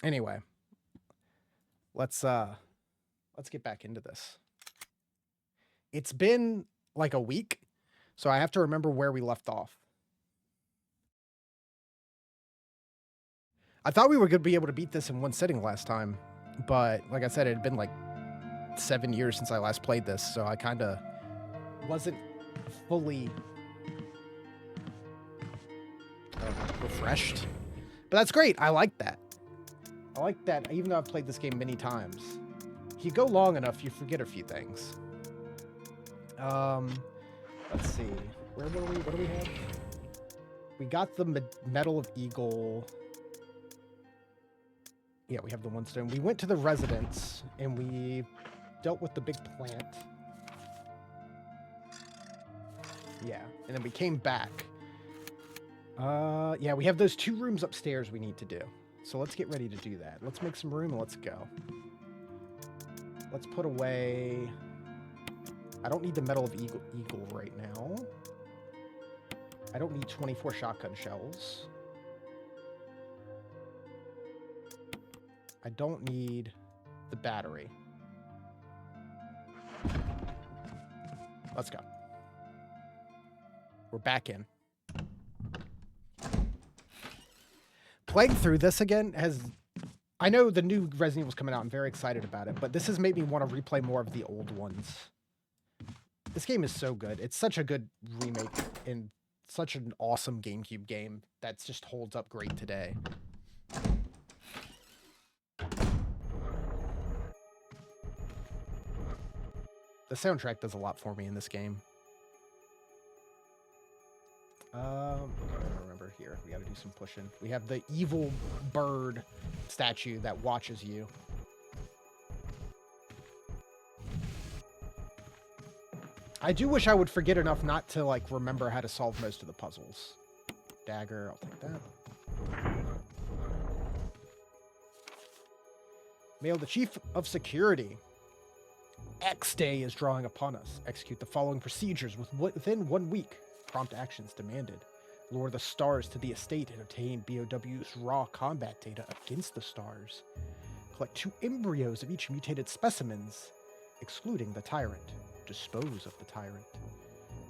Anyway, let's get back into this. It's been like a week, so I have to remember where we left off. I thought we were going to be able to beat this in one sitting last time, but like I said, it had been like 7 years since I last played this, so I kind of wasn't fully refreshed. But that's great. I like that. I like that, even though I've played this game many times. If you go long enough, you forget a few things. Let's see. Where were we? What do we have? We got the Medal of Eagle. Yeah, we have the one stone. We went to the residence, and we dealt with the big plant. Yeah, and then we came back. Yeah, we have those 2 rooms upstairs we need to do. So let's get ready to do that. Let's make some room and let's go. Let's put away... I don't need the Medal of Eagle right now. I don't need 24 shotgun shells. I don't need the battery. Let's go. We're back in. Playing through this again has... I know the new Resident Evil's coming out. I'm very excited about it, but this has made me want to replay more of the old ones. This game is so good. It's such a good remake and such an awesome GameCube game that just holds up great today. The soundtrack does a lot for me in this game. I remember here. We gotta do some pushing. We have the evil bird statue that watches you. I do wish I would forget enough not to, like, remember how to solve most of the puzzles. Dagger, I'll take that. Mail the Chief of Security. X Day is drawing upon us. Execute the following procedures within 1 week. Prompt actions demanded. Lure the stars to the estate and obtain BOW's raw combat data against the stars. Collect 2 embryos of each mutated specimens, excluding the tyrant. Dispose of the tyrant.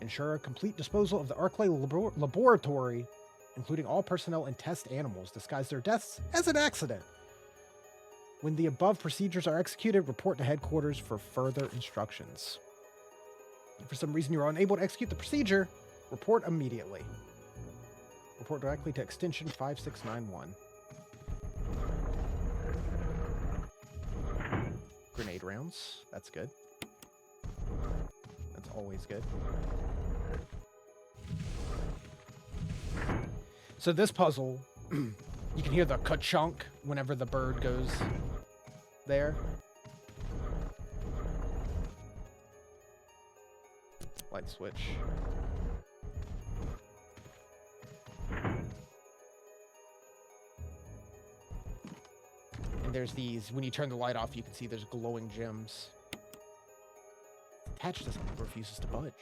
Ensure a complete disposal of the Arclay laboratory, including all personnel and test animals. Disguise their deaths as an accident. When the above procedures are executed, report to headquarters for further instructions. If for some reason you are unable to execute the procedure, report immediately. Report directly to extension 5691. Grenade rounds. That's good. That's always good. So this puzzle, you can hear the ka-chunk whenever the bird goes there. Light switch. And there's these, when you turn the light off, you can see there's glowing gems. Attached to something, refuses to budge.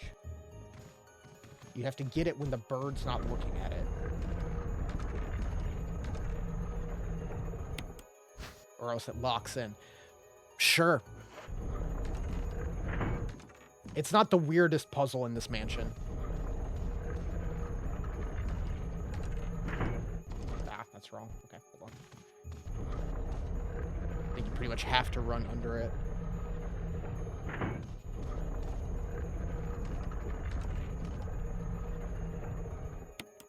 You have to get it when the bird's not looking at it. Or else it locks in. Sure. It's not the weirdest puzzle in this mansion. Ah, that's wrong. Okay, hold on. I think you pretty much have to run under it.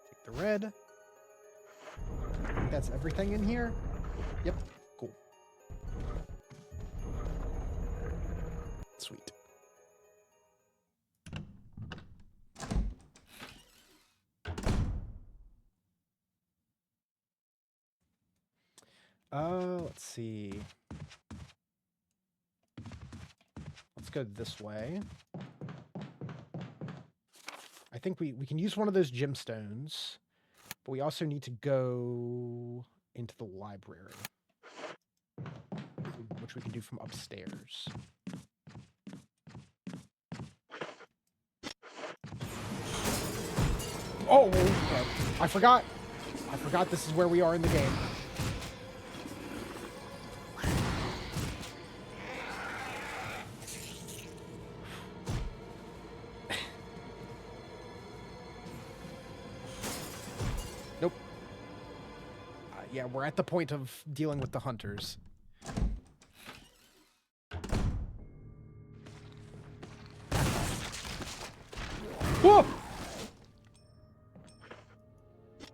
Take the red. I think that's everything in here. Yep. Cool. Sweet. Let's see. Let's go this way. I think we can use one of those gemstones, but we also need to go into the library, which we can do from upstairs. Oh, okay. I forgot this is where we are in the game. Yeah, we're at the point of dealing with the hunters. Whoa!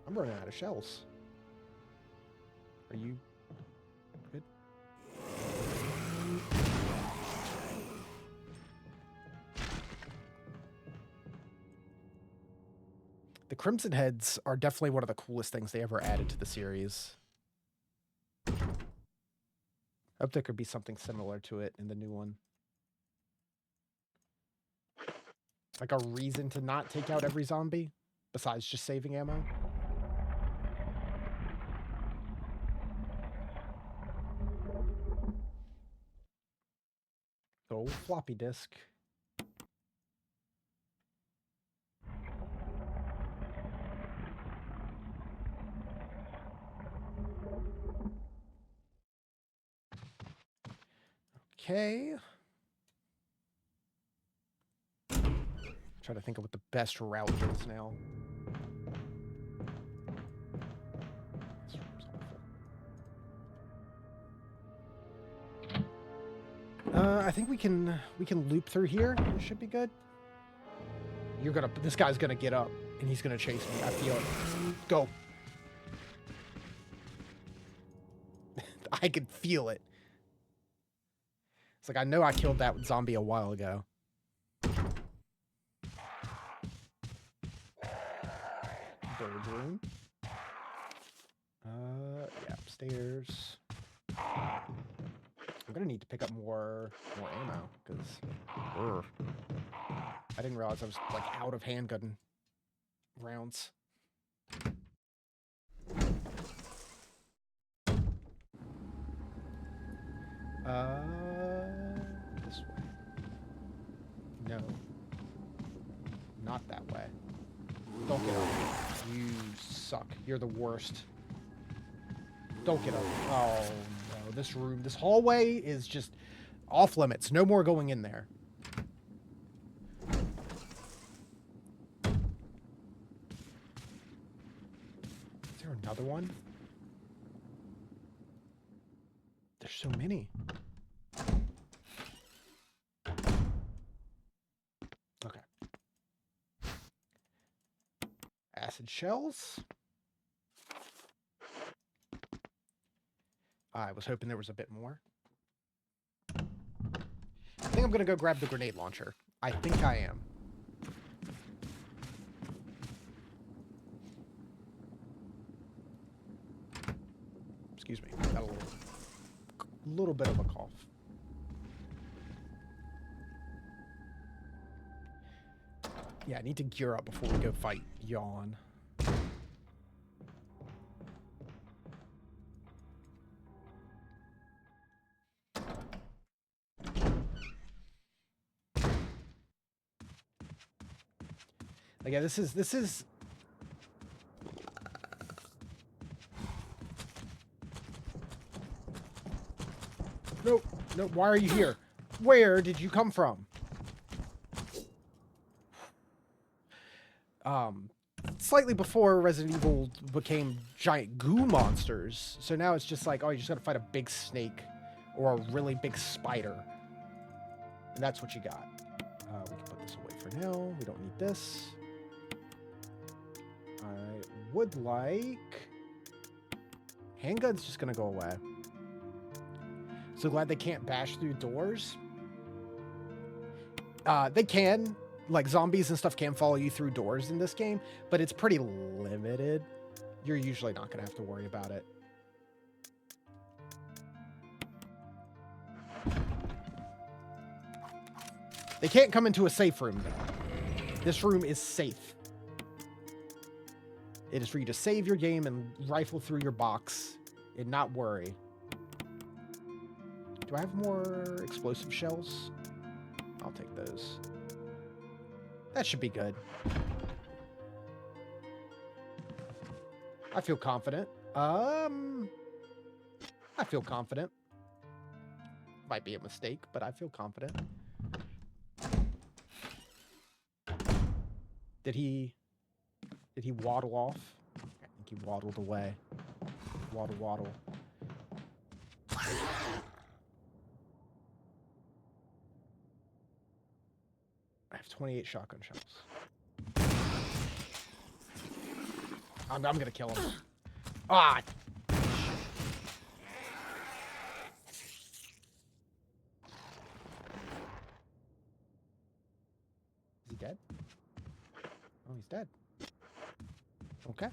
I'm running out of shells. Are you good? The Crimson Heads are definitely one of the coolest things they ever added to the series. I hope there could be something similar to it in the new one. Like a reason to not take out every zombie, besides just saving ammo. So, floppy disk. Okay. Try to think of what the best route is now. I think we can loop through here. It should be good. This guy's gonna get up and he's gonna chase me. I feel it. Go. I can feel it. It's like I know I killed that zombie a while ago. Bird room. Yeah, upstairs. I'm gonna need to pick up more ammo because I didn't realize I was like out of handgun rounds. This way. No. Not that way. Don't get up. You suck. You're the worst. Don't get up. Oh, no. This hallway is just off limits. No more going in there. Is there another one? There's so many. Okay. Acid shells. I was hoping there was a bit more. I think I'm going to go grab the grenade launcher. I think I am. Excuse me. Got a little bit of a cough. Yeah, I need to gear up before we go fight Yawn. Yeah, this is Nope, nope, why are you here? Where did you come from? Slightly before Resident Evil became giant goo monsters, so now it's just like, oh, you just gotta fight a big snake or a really big spider. And that's what you got. We can put this away for now. We don't need this. I would like... Handgun's just gonna go away. So glad they can't bash through doors. They can. Like, zombies and stuff can follow you through doors in this game, but it's pretty limited. You're usually not going to have to worry about it. They can't come into a safe room, though. This room is safe. It is for you to save your game and rifle through your box and not worry. Do I have more explosive shells? I'll take those. That should be good. I feel confident. I feel confident. Might be a mistake, but I feel confident. Did he waddle off? I think he waddled away. Waddle, waddle. I have 28 shotgun shells. I'm gonna kill him. Ah! Is he dead? Oh, he's dead. Okay.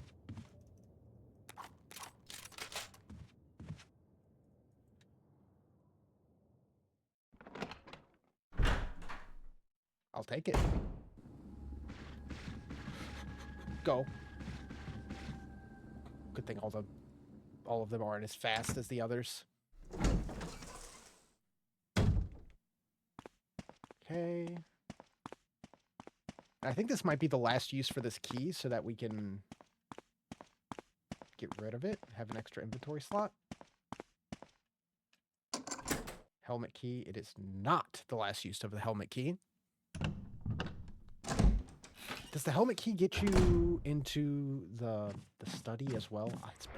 I'll take it. Go. Good thing all of them aren't as fast as the others. Okay. I think this might be the last use for this key so that we can get rid of it, have an extra inventory slot. Helmet key. It is not the last use of the helmet key. Does the helmet key get you into the study as well? Oh, it's bad.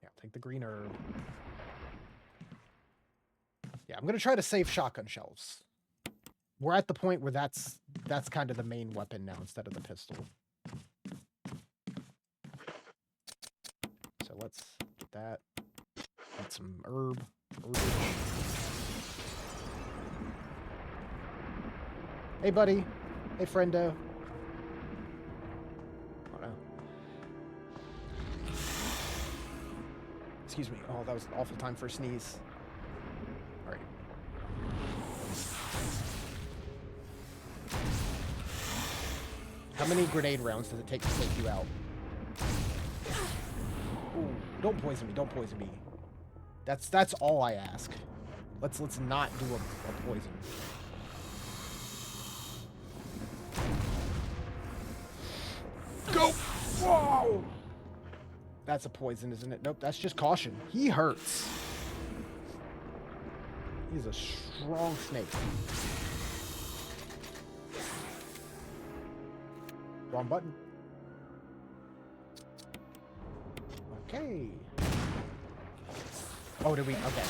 Yeah, take the green herb. Yeah, I'm gonna try to save shotgun shells. We're at the point where that's kind of the main weapon now instead of the pistol. So let's get that. Get some herb. Hey, buddy. Hey, friendo. Oh, no. Excuse me. Oh, that was an awful time for a sneeze. All right. How many grenade rounds does it take to take you out? Ooh, don't poison me. Don't poison me. That's all I ask. Let's not do a poison. Go! Whoa! That's a poison, isn't it? Nope, that's just caution. He hurts. He's a strong snake. Wrong button. Okay. Oh, did we? Okay.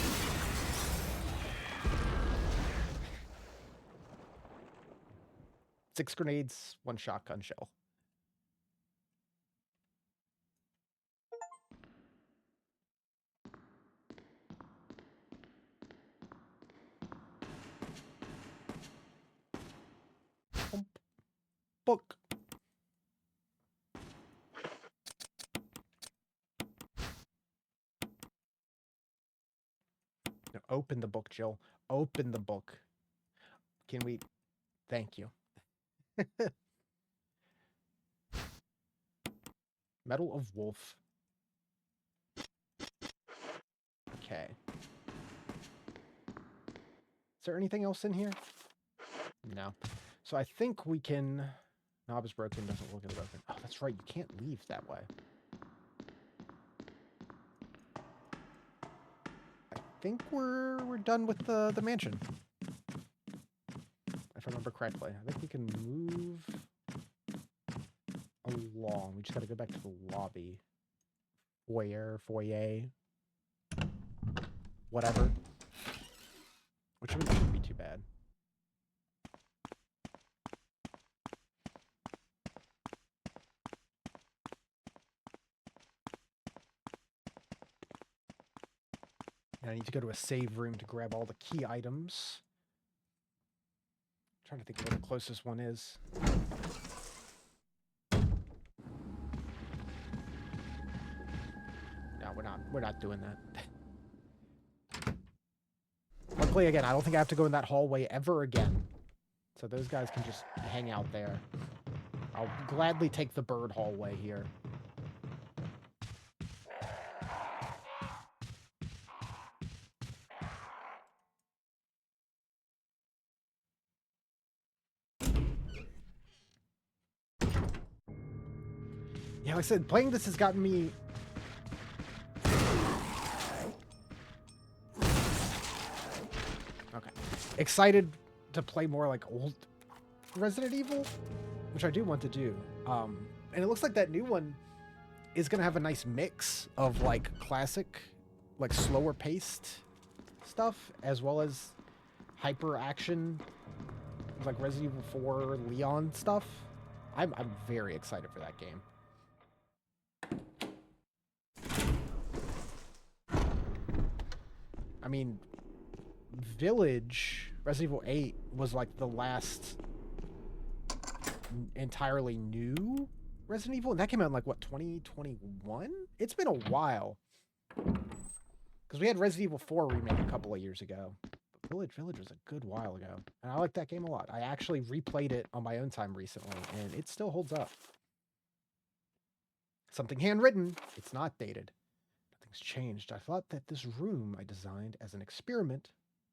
Six grenades, one shotgun shell. Book. No, open the book, Jill. Open the book. Can we? Thank you. Medal of Wolf. Okay. Is there anything else in here? No. So I think we can... Knob is broken, doesn't look at it broken. Oh, that's right. You can't leave that way. I think we're done with the mansion. If I remember correctly. I think we can move along. We just got to go back to the lobby. Foyer. Whatever. Which shouldn't be too bad. And I need to go to a save room to grab all the key items. I'm trying to think of where the closest one is. No, we're not doing that. Luckily, again, I don't think I have to go in that hallway ever again. So those guys can just hang out there. I'll gladly take the bird hallway here. Yeah, like I said, playing this has gotten me... Okay. Excited to play more like old Resident Evil, which I do want to do. And it looks like that new one is gonna have a nice mix of like classic, like slower paced stuff, as well as hyper action, like Resident Evil 4 Leon stuff. I'm very excited for that game. I mean, Village, Resident Evil 8 was like the last entirely new Resident Evil, and that came out in like what, 2021? It's been a while. Because we had Resident Evil 4 remake a couple of years ago. But Village was a good while ago. And I like that game a lot. I actually replayed it on my own time recently, and it still holds up. Something handwritten. It's not dated. Nothing's changed. I thought that this room I designed as an experiment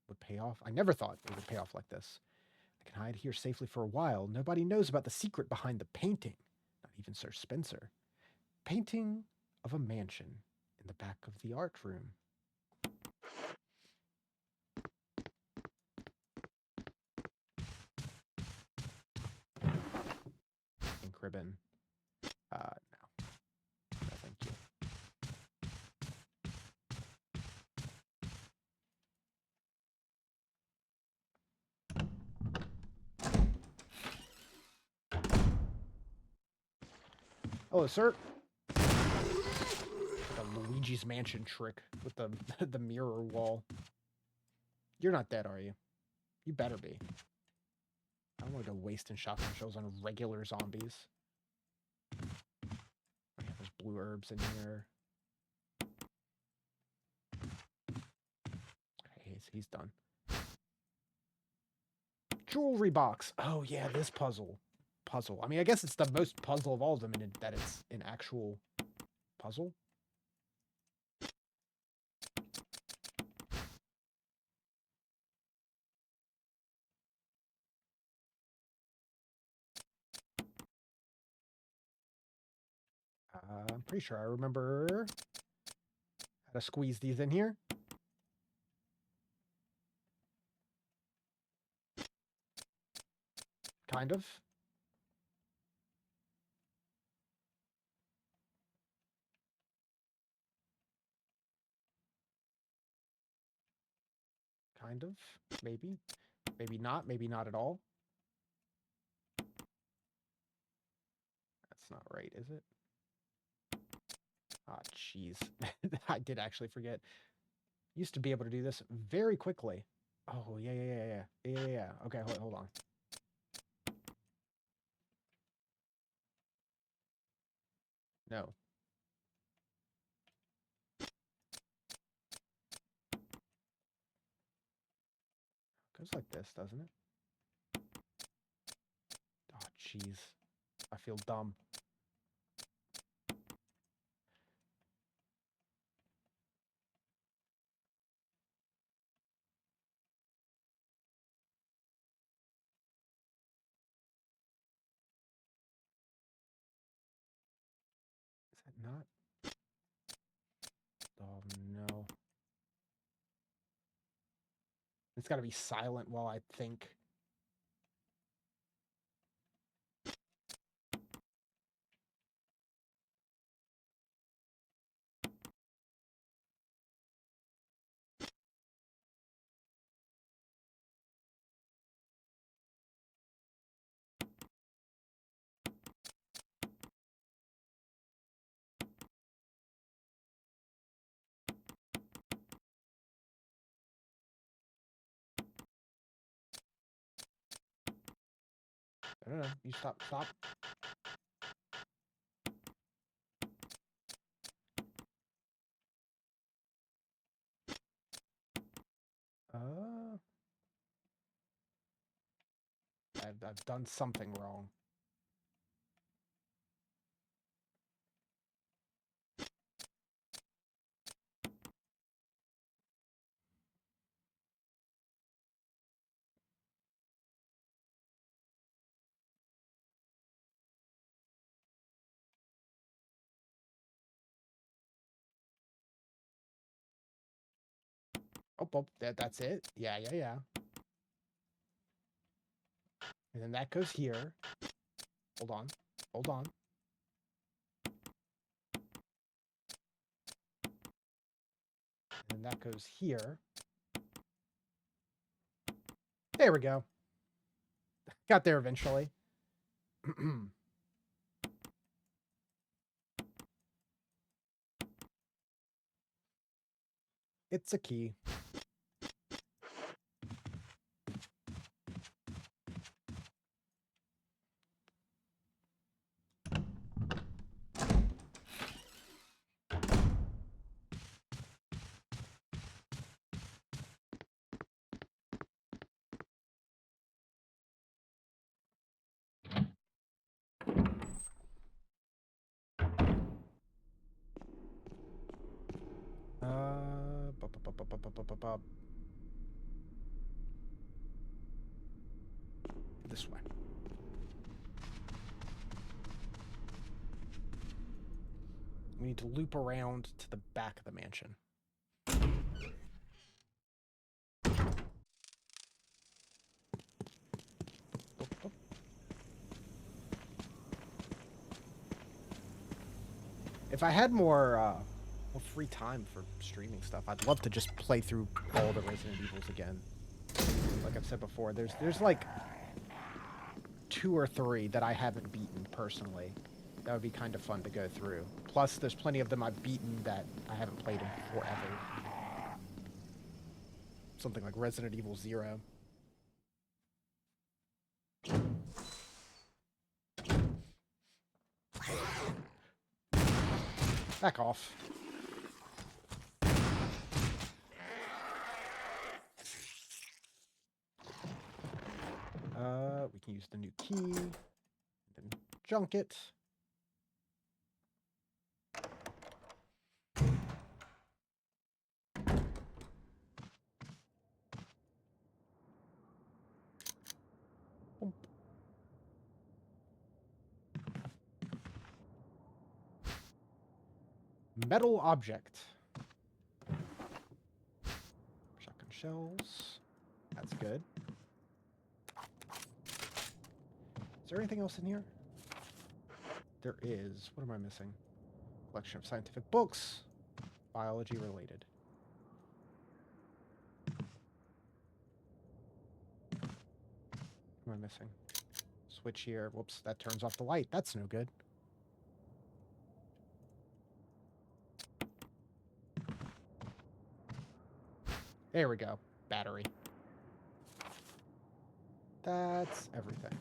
would pay off. I never thought it would pay off like this. I can hide here safely for a while. Nobody knows about the secret behind the painting. Not even Sir Spencer. Painting of a mansion in the back of the art room. Ink ribbon. No. No, thank you. Hello, sir. Like a Luigi's Mansion trick with the the mirror wall. You're not dead, are you? You better be. I don't want to go wasting shotgun shells on regular zombies. Yeah, there's blue herbs in here. Okay, he's done. Jewelry box. Oh yeah, this puzzle. I mean, I guess it's the most puzzle of all of them in that it's an actual puzzle. I'm pretty sure I remember how to squeeze these in here. Kind of. Kind of. Maybe. Maybe not. Maybe not at all. That's not right, is it? Ah, oh, jeez. I did actually forget. Used to be able to do this very quickly. Oh, yeah. Okay, hold on. No. Goes like this, doesn't it? Oh, jeez. I feel dumb. Is that not? Oh, no. It's got to be silent while I think. No. You stop. I've done something wrong. Oh, that's it? Yeah. And then that goes here. Hold on. Hold on. And that goes here. There we go. Got there eventually. It's a key. This way. We need to loop around to the back of the mansion. If I had more free time for streaming stuff, I'd love to just play through all the Resident Evils again. Like I've said before, there's like 2 or 3 that I haven't beaten personally. That would be kind of fun to go through. Plus, there's plenty of them I've beaten that I haven't played in forever. Something like Resident Evil 0. Back off. We can use the new key, then junk it. Boom. Metal object. Shotgun shells. That's good. Is there anything else in here? There is. What am I missing? Collection of scientific books. Biology related. What am I missing? Switch here. Whoops, that turns off the light. That's no good. There we go. Battery. That's everything.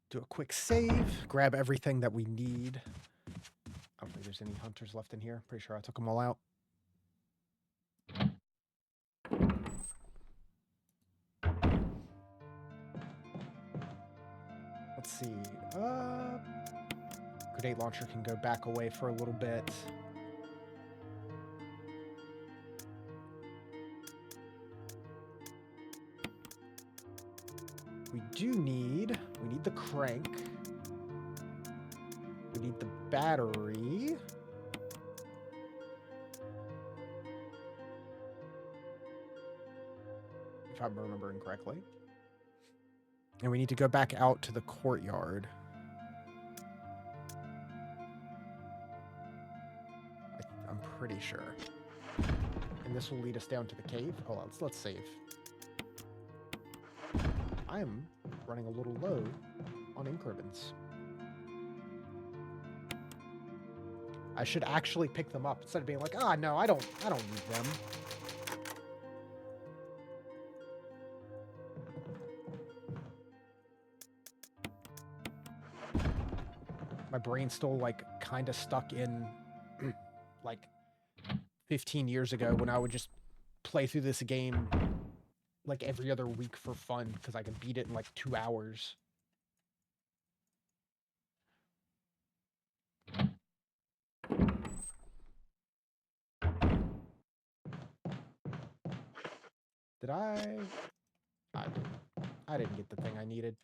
Do a quick save. Grab everything that we need. I don't think there's any hunters left in here. Pretty sure I took them all out. Let's see. Grenade launcher can go back away for a little bit. We need the crank. We need the battery. If I'm remembering correctly. And we need to go back out to the courtyard. I'm pretty sure. And this will lead us down to the cave. Hold on, let's save. I am running a little low on ink ribbons. I should actually pick them up instead of being like, ah, no, I don't need them. My brain's still like kind of stuck in like 15 years ago when I would just play through this game like every other week for fun because I could beat it in like 2 hours. Did I didn't get the thing I needed.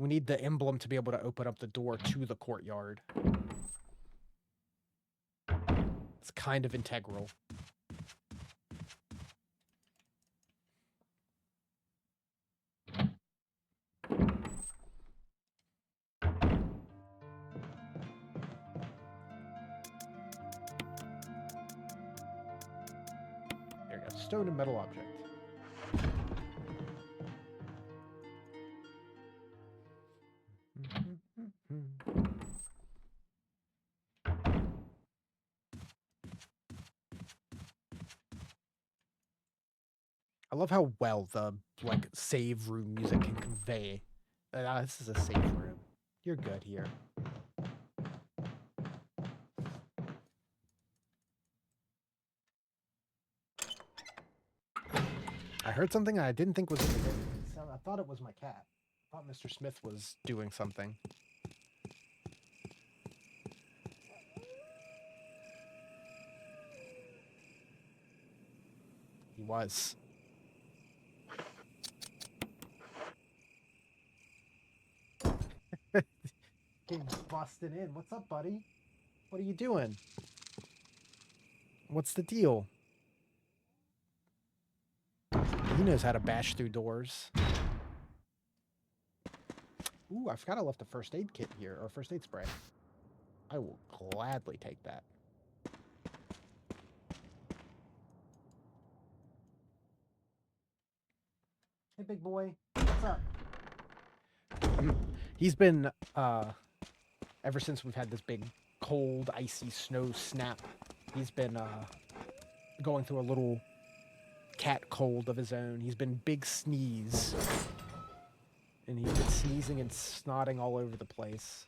We need the emblem to be able to open up the door to the courtyard. It's kind of integral. There you go. Stone and metal object. I love how well the like save room music can convey. This is a safe room. You're good here. I heard something I didn't think was in the game. I thought it was my cat. I thought Mr. Smith was doing something. He was. Came busting in. What's up, buddy? What are you doing? What's the deal? He knows how to bash through doors. Ooh, I forgot I left a first aid kit here, or first aid spray. I will gladly take that. Hey, big boy. What's up? He's been, ever since we've had this big, cold, icy snow snap, he's been, going through a little cat cold of his own. He's been big sneeze. And he's been sneezing and snotting all over the place.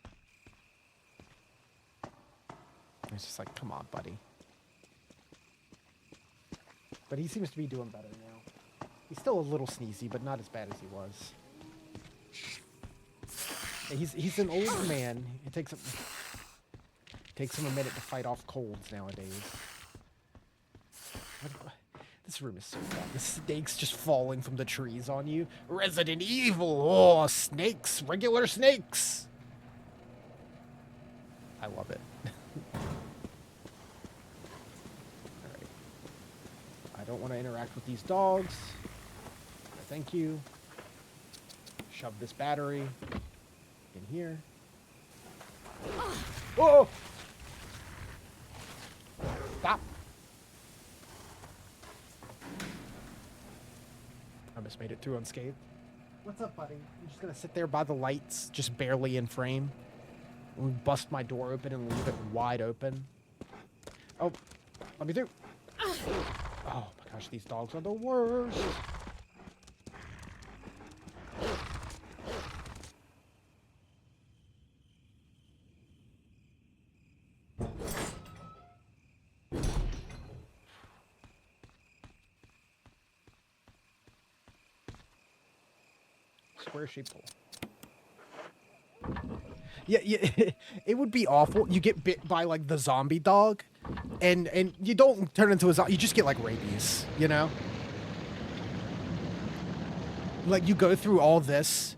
It's just like, come on, buddy. But he seems to be doing better now. He's still a little sneezy, but not as bad as he was. He's an old man. It takes him a minute to fight off colds nowadays. This room is so fun. The snakes just falling from the trees on you. Resident Evil! Oh, snakes! Regular snakes! I love it. Alright. I don't want to interact with these dogs. Thank you. Shove this battery in here. Whoa! Stop! I almost made it through unscathed. What's up, buddy? I'm just gonna sit there by the lights, just barely in frame. And bust my door open and leave it wide open. Oh, let me through. Oh my gosh, these dogs are the worst. Square shaped hole. Yeah, it would be awful. You get bit by like the zombie dog, and you don't turn into a zombie. You just get like rabies, you know. Like you go through all this,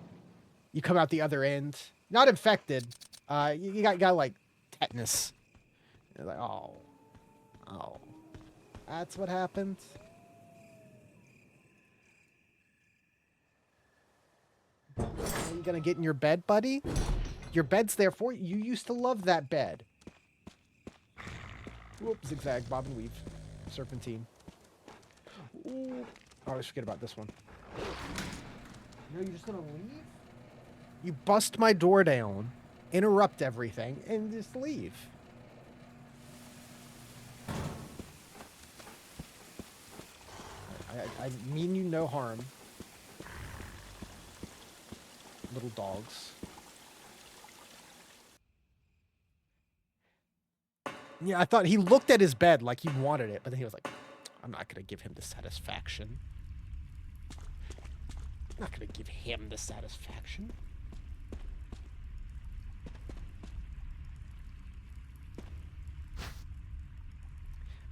you come out the other end, not infected. You got like tetanus. You're like, oh, that's what happened. Are you gonna get in your bed, buddy? Your bed's there for you. You used to love that bed. Whoop, zigzag, bob and weave. Serpentine. Ooh. I always forget about this one. No, you're just gonna leave? You bust my door down, interrupt everything, and just leave. I mean you no harm. Little dogs. Yeah, I thought he looked at his bed like he wanted it, but then he was like, I'm not going to give him the satisfaction. I'm not going to give him the satisfaction.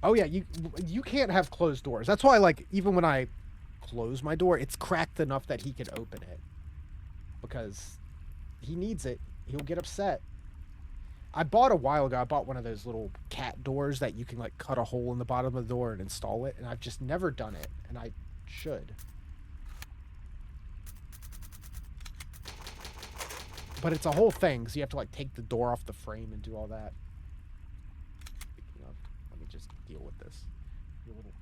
Oh yeah, you can't have closed doors. That's why, like, even when I close my door, it's cracked enough that he can open it. Because he needs it. He'll get upset. I bought a while ago, I bought one of those little cat doors that you can like cut a hole in the bottom of the door and install it, and I've just never done it, and I should. But it's a whole thing, so you have to like take the door off the frame and do all that. Speaking of, let me just deal with this. Your little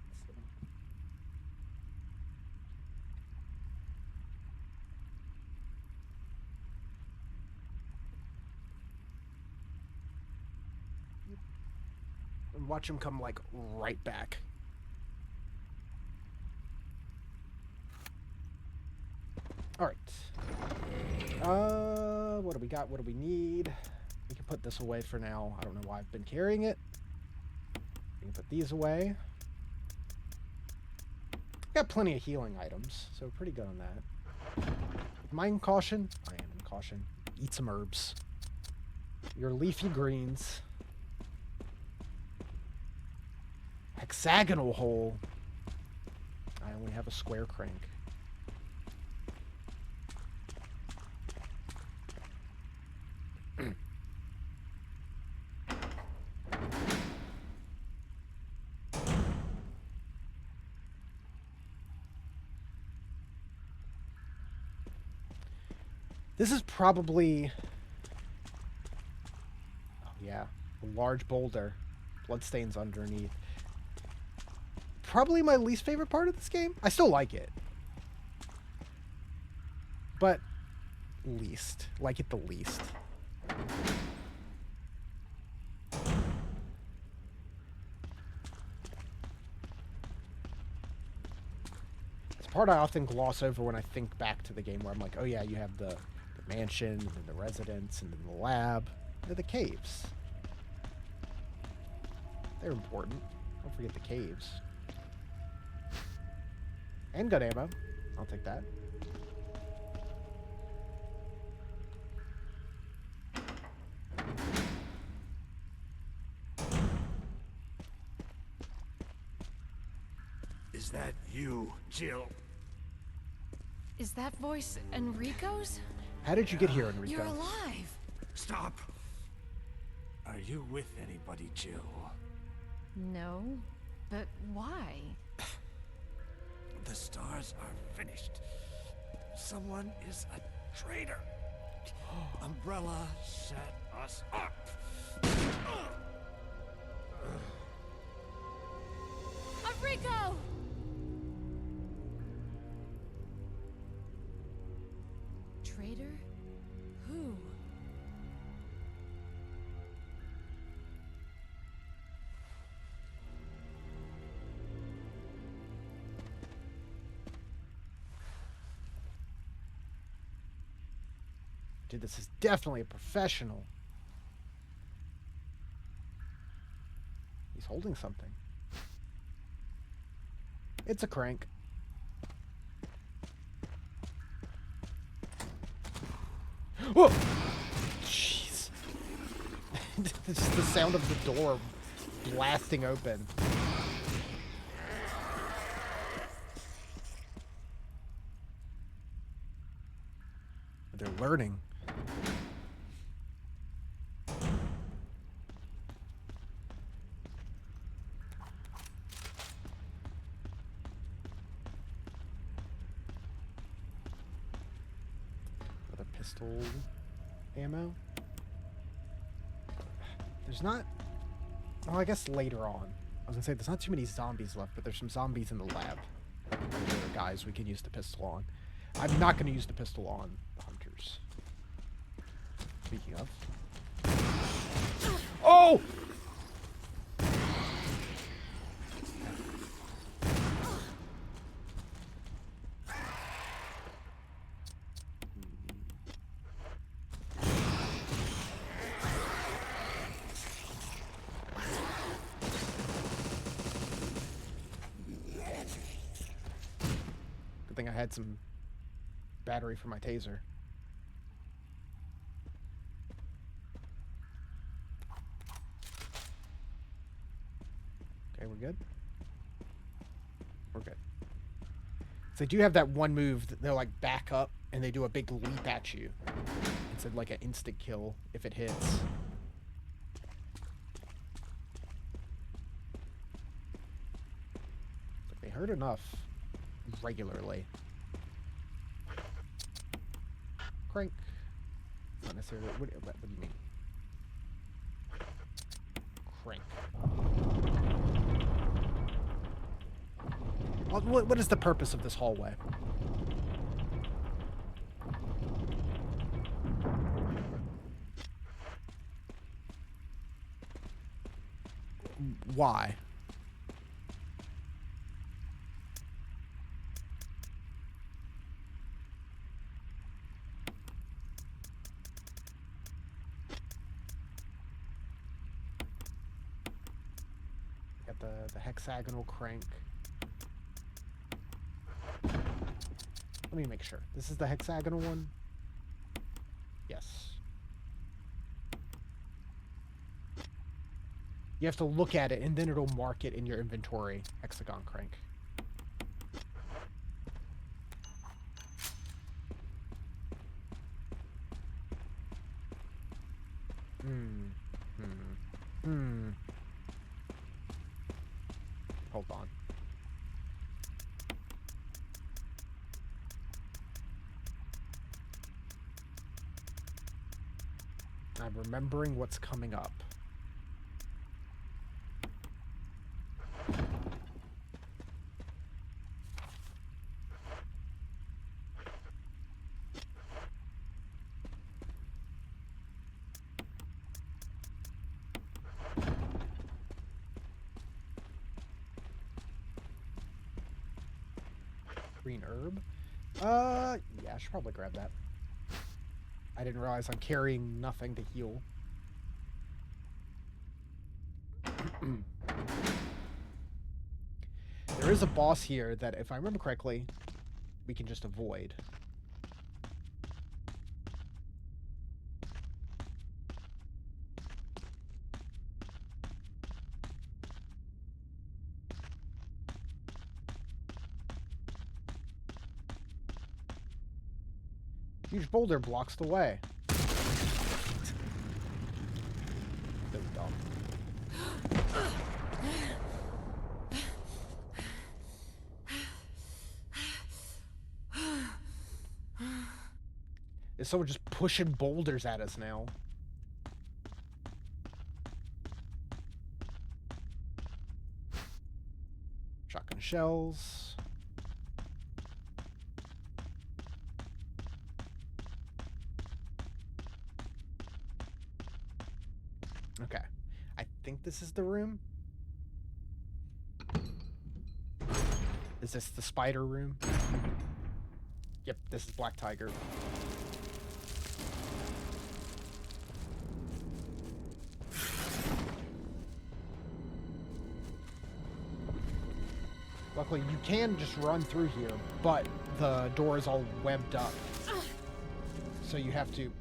and watch him come like right back. All right. What do we got? What do we need? We can put this away for now. I don't know why I've been carrying it. We can put these away. Got plenty of healing items, so pretty good on that. Am I in caution? I am in caution. Eat some herbs. Your leafy greens. Hexagonal hole. I only have a square crank. This is probably... Oh, yeah. A large boulder. Bloodstains underneath. Probably my least favorite part of this game. I still like it. But... least. Like it the least. It's a part I often gloss over when I think back to the game, where I'm like, oh yeah, you have the mansion, and then the residence, and then the lab, and the caves. They're important. Don't forget the caves. And gun ammo. I'll take that. Is that you, Jill? Is that voice Enrico's? How did you get here, Enrico? You're alive! Stop! Are you with anybody, Jill? No, but why? The stars are finished. Someone is a traitor. Umbrella set us up. Enrico! Traitor? Who? Dude, this is definitely a professional. He's holding something. It's a crank. Whoa! Jeez. Just the sound of the door blasting open. They're learning. Another pistol ammo. There's not... Oh, I guess later on. I was gonna say there's not too many zombies left, but there's some zombies in the lab. Regular guys we can use the pistol on. I'm not gonna use the pistol on the hunters. Speaking of. Oh! Good thing I had some battery for my taser. Okay, we're good? We're good. So they do have that one move that they'll like back up and they do a big leap at you. And It's like an instant kill if it hits. But they hurt enough regularly. Crank. Not necessarily. What do you mean? Crank. What is the purpose of this hallway? Why? Got the hexagonal crank. Let me make sure. This is the hexagonal one? Yes. You have to look at it, and then it'll mark it in your inventory. Hexagon crank. Hold on. I'm remembering what's coming up. Green herb? Yeah, I should probably grab that. I didn't realize I'm carrying nothing to heal. There is a boss here that, if I remember correctly, we can just avoid. Huge boulder blocks the way. So dumb. Is someone just pushing boulders at us now? Shotgun shells. Okay. I think this is the room. Is this the spider room? Yep, this is Black Tiger. Luckily, you can just run through here, but the door is all webbed up. So you have to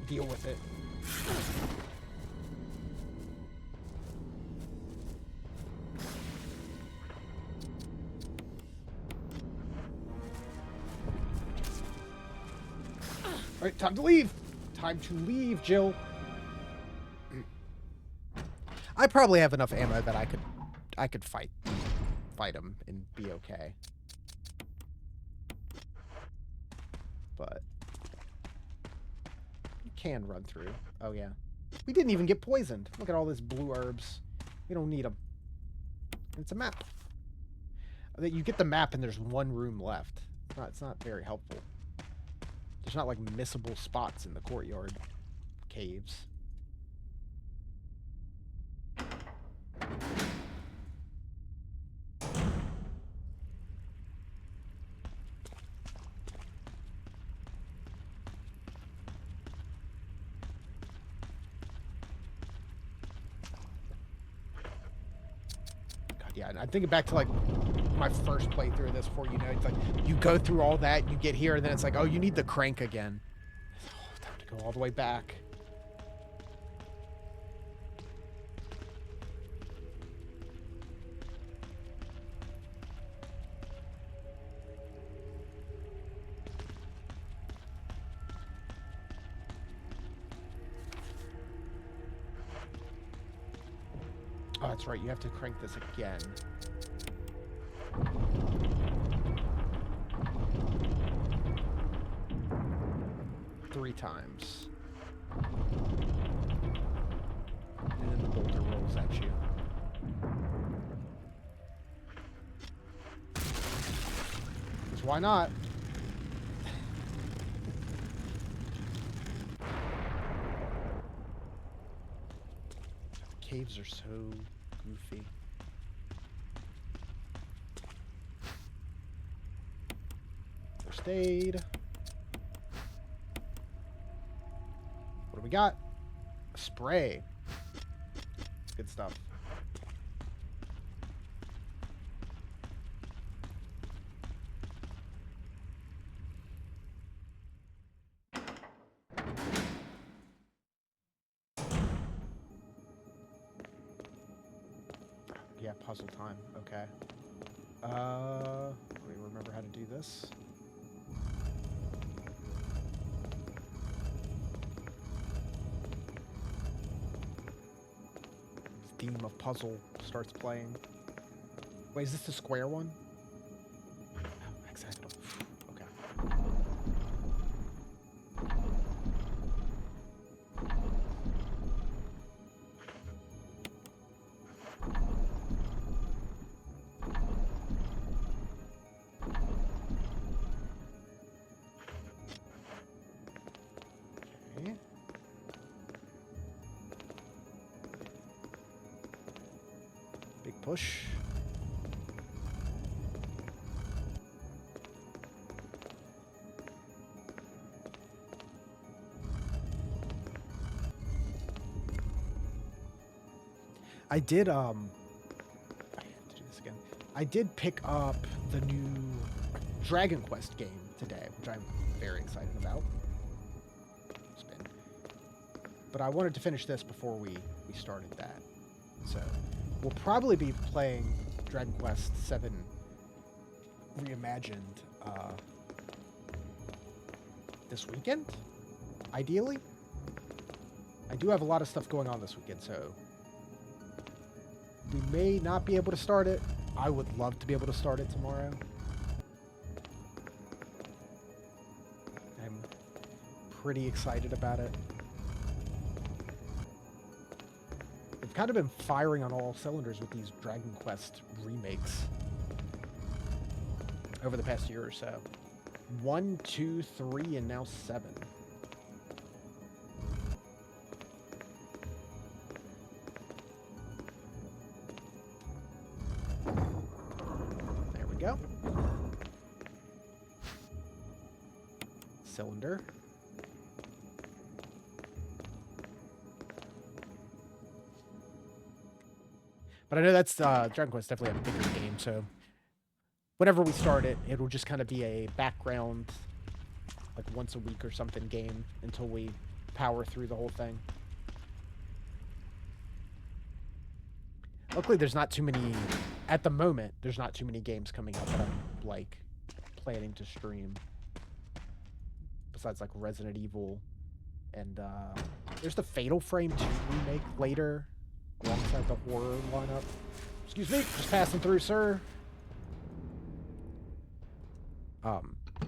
deal with it. All right, time to leave. Time to leave, Jill. I probably have enough ammo that I could fight him and be okay. But you can run through. Oh yeah, we didn't even get poisoned. Look at all these blue herbs. We don't need them. It's a map. That you get the map and there's one room left. It's not very helpful. There's not like missable spots in the courtyard caves. Yeah, and I'm thinking back to like my first playthrough of this before, you know, it's like you go through all that, you get here, and then it's like, oh, you need the crank again. Oh, time to go all the way back. Oh, that's right. You have to crank this again. Three times. And then the boulder rolls at you. Because why not? Caves are so goofy. First aid. What do we got? A spray. Good stuff. Yeah, puzzle time. Okay. Do we remember how to do this? Theme of puzzle starts playing. Wait, is this the square one? Oh, exactly. Okay. Okay. Big push. I did I have to do this again. I did pick up the new Dragon Quest game today, which I'm very excited about. Spin. But I wanted to finish this before we started that. So we'll probably be playing Dragon Quest 7 Reimagined this weekend, ideally. I do have a lot of stuff going on this weekend, so we may not be able to start it. I would love to be able to start it tomorrow. I'm pretty excited about it. I've kind of been firing on all cylinders with these Dragon Quest remakes over the past year or so. 1, 2, 3, and now 7. There we go. Cylinder. But I know that's Dragon Quest definitely a bigger game, so whenever we start it, it'll just kind of be a background, like once a week or something game until we power through the whole thing. Luckily, there's not too many, at the moment, there's not too many games coming out that I'm, like, planning to stream. Besides, like, Resident Evil, and, there's the Fatal Frame 2 remake later, alongside the horror lineup. Excuse me, just passing through, sir.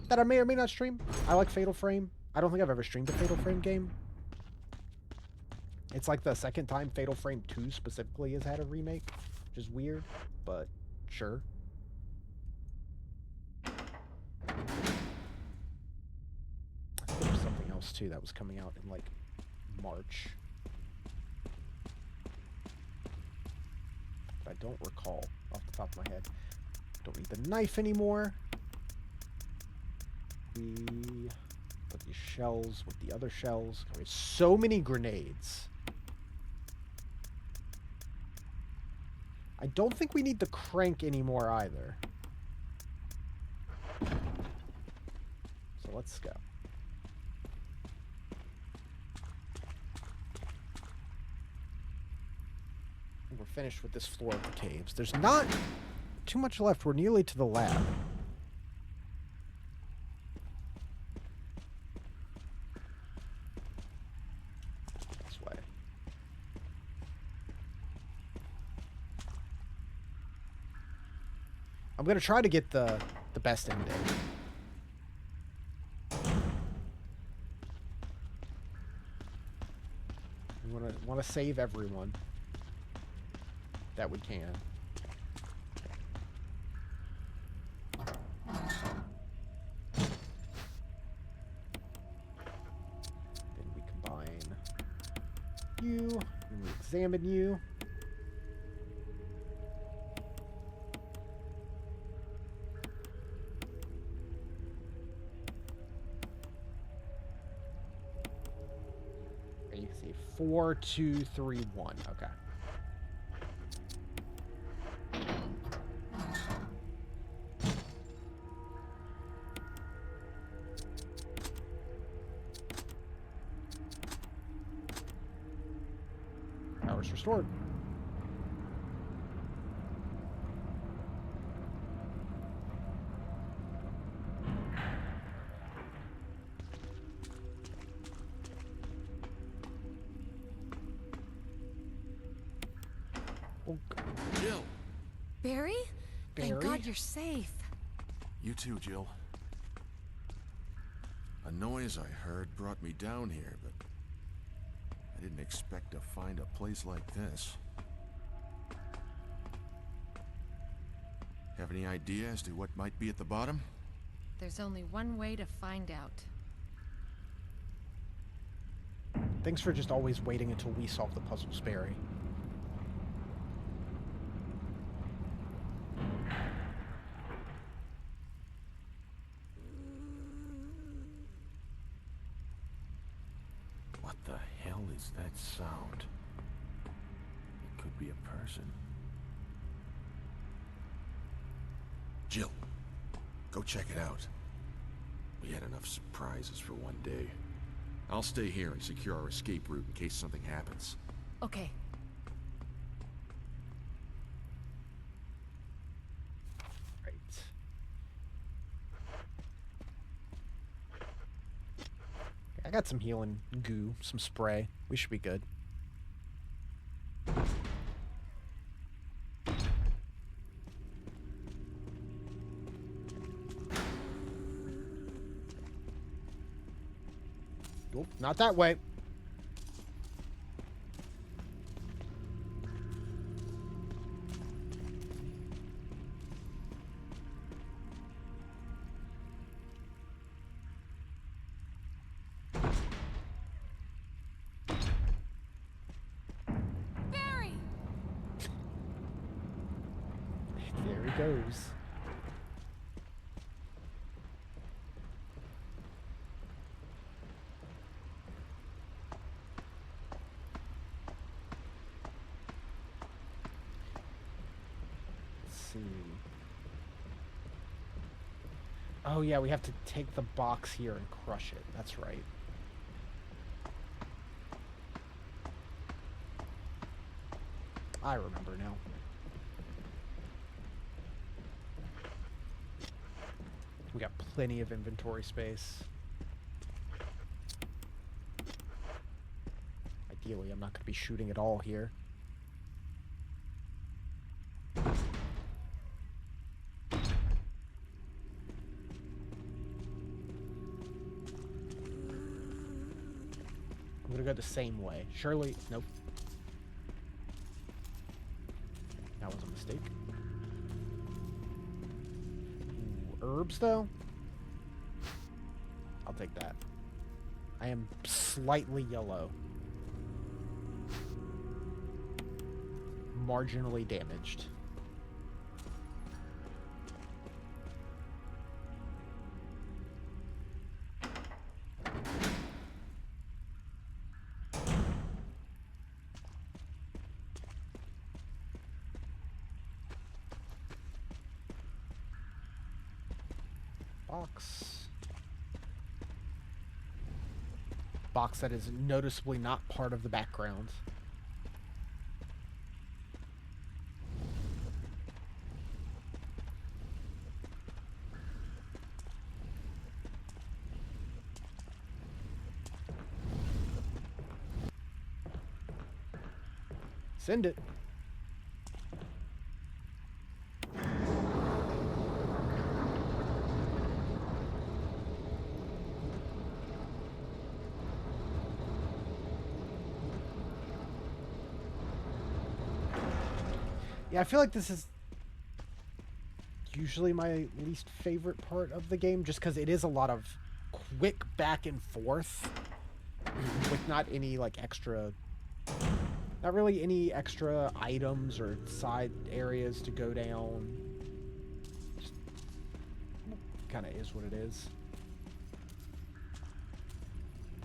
That I may or may not stream. I like Fatal Frame. I don't think I've ever streamed a Fatal Frame game. It's like the second time Fatal Frame 2 specifically has had a remake, which is weird, but sure. I think there was something else too that was coming out in like March. But I don't recall off the top of my head. Don't need the knife anymore. We put these shells with the other shells. We have so many grenades. I don't think we need the crank anymore either. So let's go. We're finished with this floor of the caves. There's not too much left. We're nearly to the lab. This way. I'm gonna try to get the best ending. We wanna save everyone that we can. Then we combine you, and we examine you. And you can see 4, 2, 3, 1. Okay. Power's restored. Oh, Jill! Barry? Thank Barry? God you're safe. You too, Jill. A noise I heard brought me down here, but I didn't expect to find a place like this. Have any idea as to what might be at the bottom? There's only one way to find out. thanks for just always waiting until we solve the puzzles, Barry. What the hell is that sound? It could be a person. Jill, go check it out. We had enough surprises for one day. I'll stay here and secure our escape route in case something happens. Okay. Right. I got some healing goo, some spray. We should be good. Nope, not that way. Barry! There he goes. See. Oh yeah, we have to take the box here and crush it. That's right. I remember now. We got plenty of inventory space. Ideally, I'm not going to be shooting at all here. I'm gonna go the same way. Surely, nope. That was a mistake. Ooh, herbs, though? I'll take that. I am slightly yellow. Marginally damaged. Box that is noticeably not part of the background. Send it. Yeah, I feel like this is usually my least favorite part of the game, just because it is a lot of quick back and forth with not any like extra, not really any extra items or side areas to go down. Just kind of is what it is.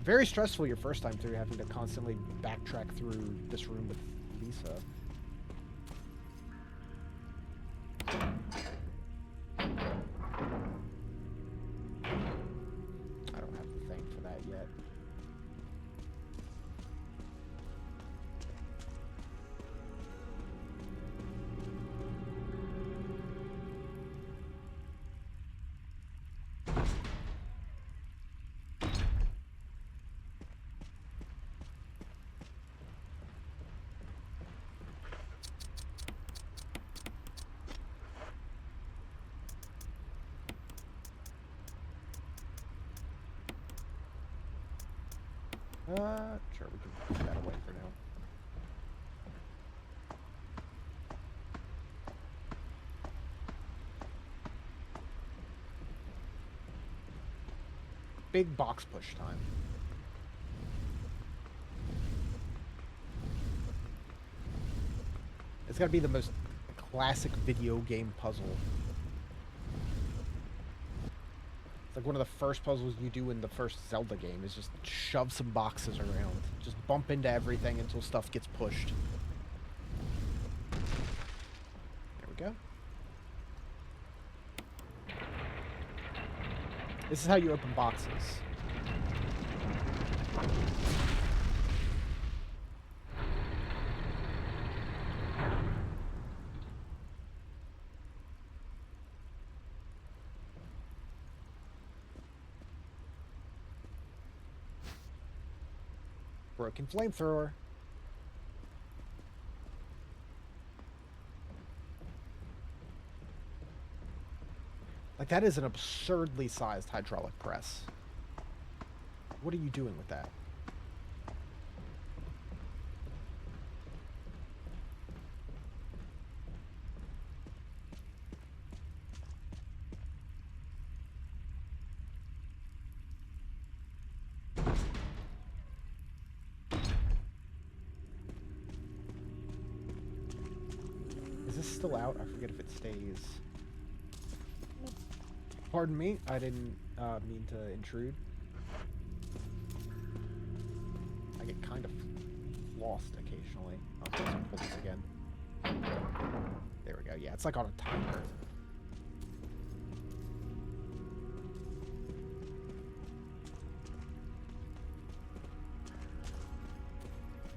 Very stressful your first time through, having to constantly backtrack through this room with Lisa. I don't have the thing for that yet. Sure, we can put that away for now. Big box push time. It's gotta be the most classic video game puzzle. It's like one of the first puzzles you do in the first Zelda game is just shove some boxes around. Just bump into everything until stuff gets pushed. There we go. This is how you open boxes. Broken flamethrower. Like, that is an absurdly sized hydraulic press. What are you doing with that? Is this still out? I forget if it stays. Pardon me, I didn't mean to intrude. I get kind of lost occasionally. I'll just pull this again. There we go. Yeah, it's like on a timer.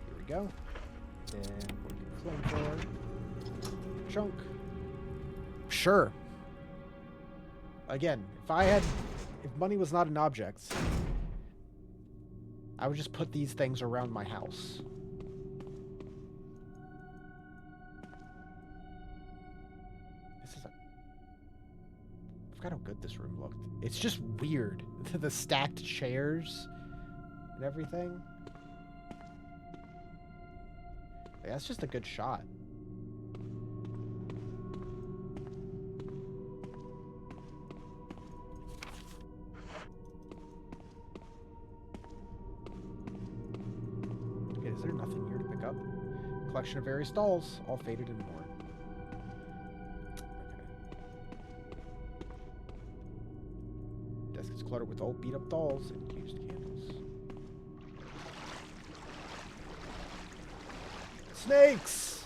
Here we go. Then we'll do flamethrower. Chunk. Sure. Again, if money was not an object, I would just put these things around my house. I forgot how good this room looked. It's just weird. The stacked chairs and everything. Yeah, that's just a good shot. Is there nothing here to pick up? Collection of various dolls, all faded and worn. Okay. Desk is cluttered with old beat-up dolls and used candles. Snakes!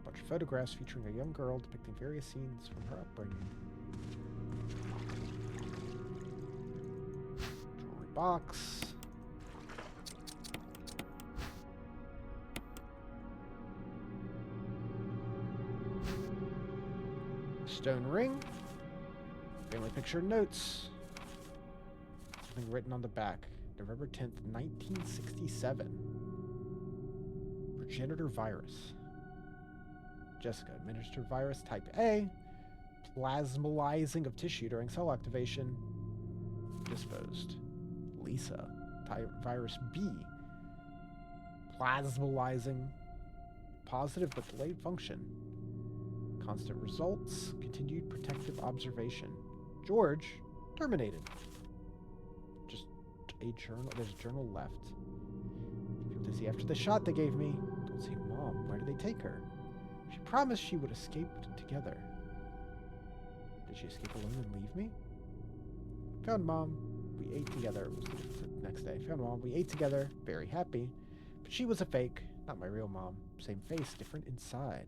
Bunch of photographs featuring a young girl depicting various scenes from her upbringing. Box. Stone ring. Family picture notes. Something written on the back. November 10th, 1967. Progenitor virus. Jessica, administered virus type A. Plasmalizing of tissue during cell activation. Disposed. Lisa. Virus B. Plasmalizing. Positive but delayed function. Constant results. Continued protective observation. George, terminated. Just a journal. There's a journal left. Feel dizzy after the shot they gave me. Don't see Mom. Where did they take her? She promised she would escape together. Did she escape alone and leave me? Found Mom. We ate together. It was the next day. Found Mom. We ate together. Very happy. But she was a fake. Not my real mom. Same face, different inside.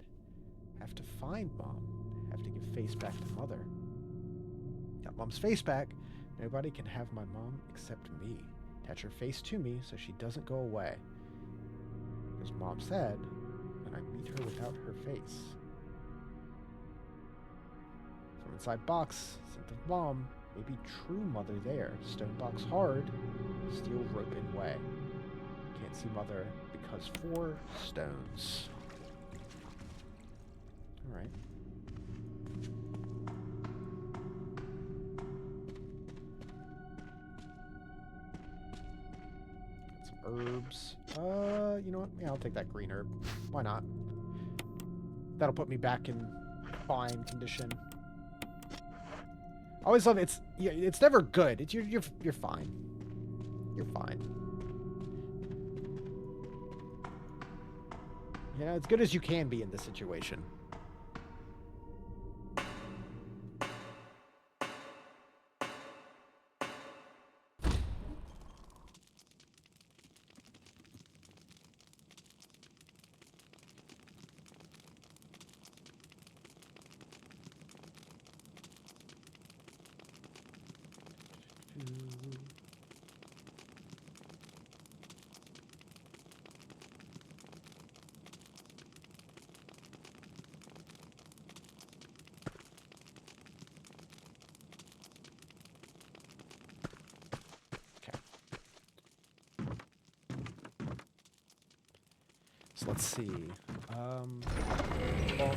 Have to find Mom. Have to give face back to Mother. Got Mom's face back. Nobody can have my mom except me. Attach her face to me so she doesn't go away. As Mom said, when I meet her without her face. From inside box, scent of Mom. Maybe true Mother there. Stone box hard. Steel rope in way. Can't see Mother because 4 stones. Alright. Got some herbs. You know what? Yeah, I'll take that green herb. Why not? That'll put me back in fine condition. I always love it. It's never good. It's you're fine. You're fine. You know, as good as you can be in this situation. So let's see. Bulk.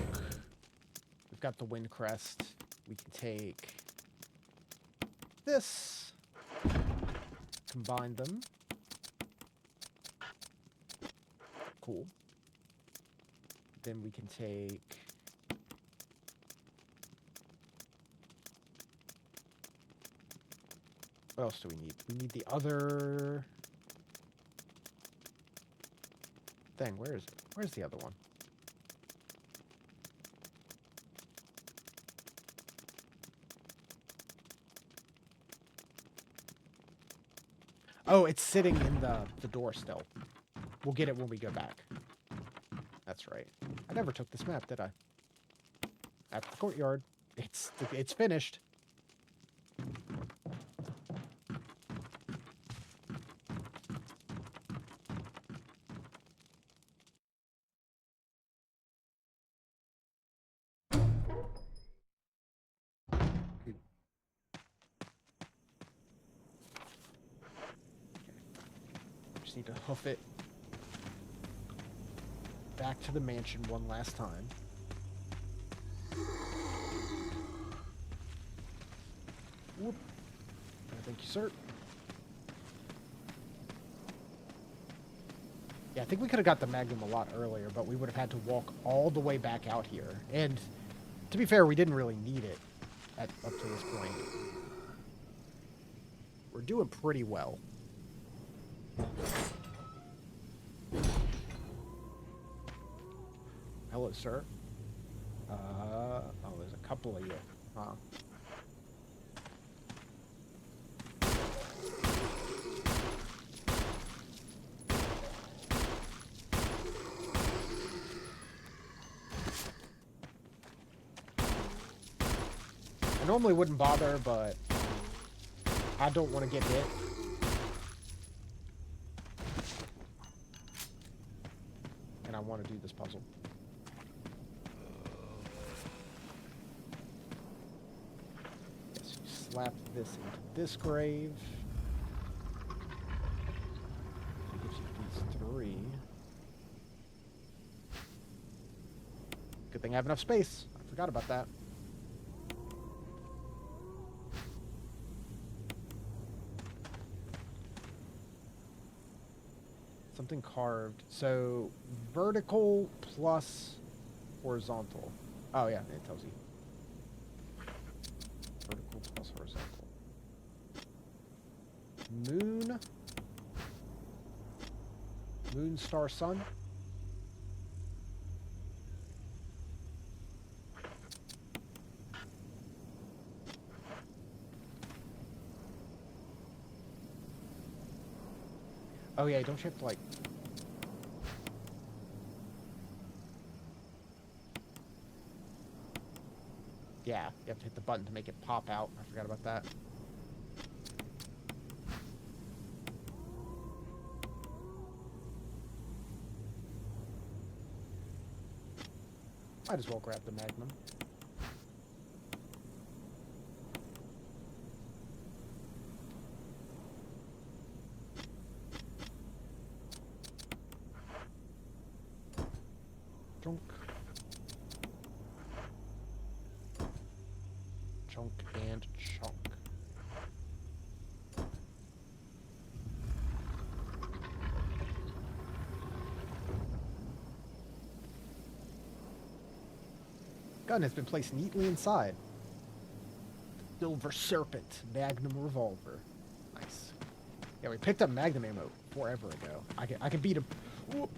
We've got the wind crest. We can take this. Combine them. Cool. Then we can take what else do we need? We need the other thing. Where is it? Where's the other one? Oh, it's sitting in the door still. We'll get it when we go back. That's right. I never took this map, did I? At the courtyard. It's finished. Need to hoof it back to the mansion one last time. Whoop. Thank you, sir. Yeah, I think we could have got the Magnum a lot earlier, but we would have had to walk all the way back out here. And to be fair, we didn't really need it up to this point. We're doing pretty well. Hello, sir. Oh, there's a couple of you, huh? I normally wouldn't bother, but I don't want to get hit. And I want to do this puzzle. Slap this into this grave. It gives you these 3. Good thing I have enough space. I forgot about that. Something carved. So vertical plus horizontal. Oh yeah, it tells you. Vertical plus horizontal. Moon. Moon, star, sun. Oh yeah, don't you have to like... Yeah, you have to hit the button to make it pop out. I forgot about that. Might as well grab the Magnum. Chunk. Chunk and chunk. Gun has been placed neatly inside. Silver Serpent Magnum Revolver. Nice. Yeah, we picked up Magnum ammo forever ago. I can beat him. Whoop.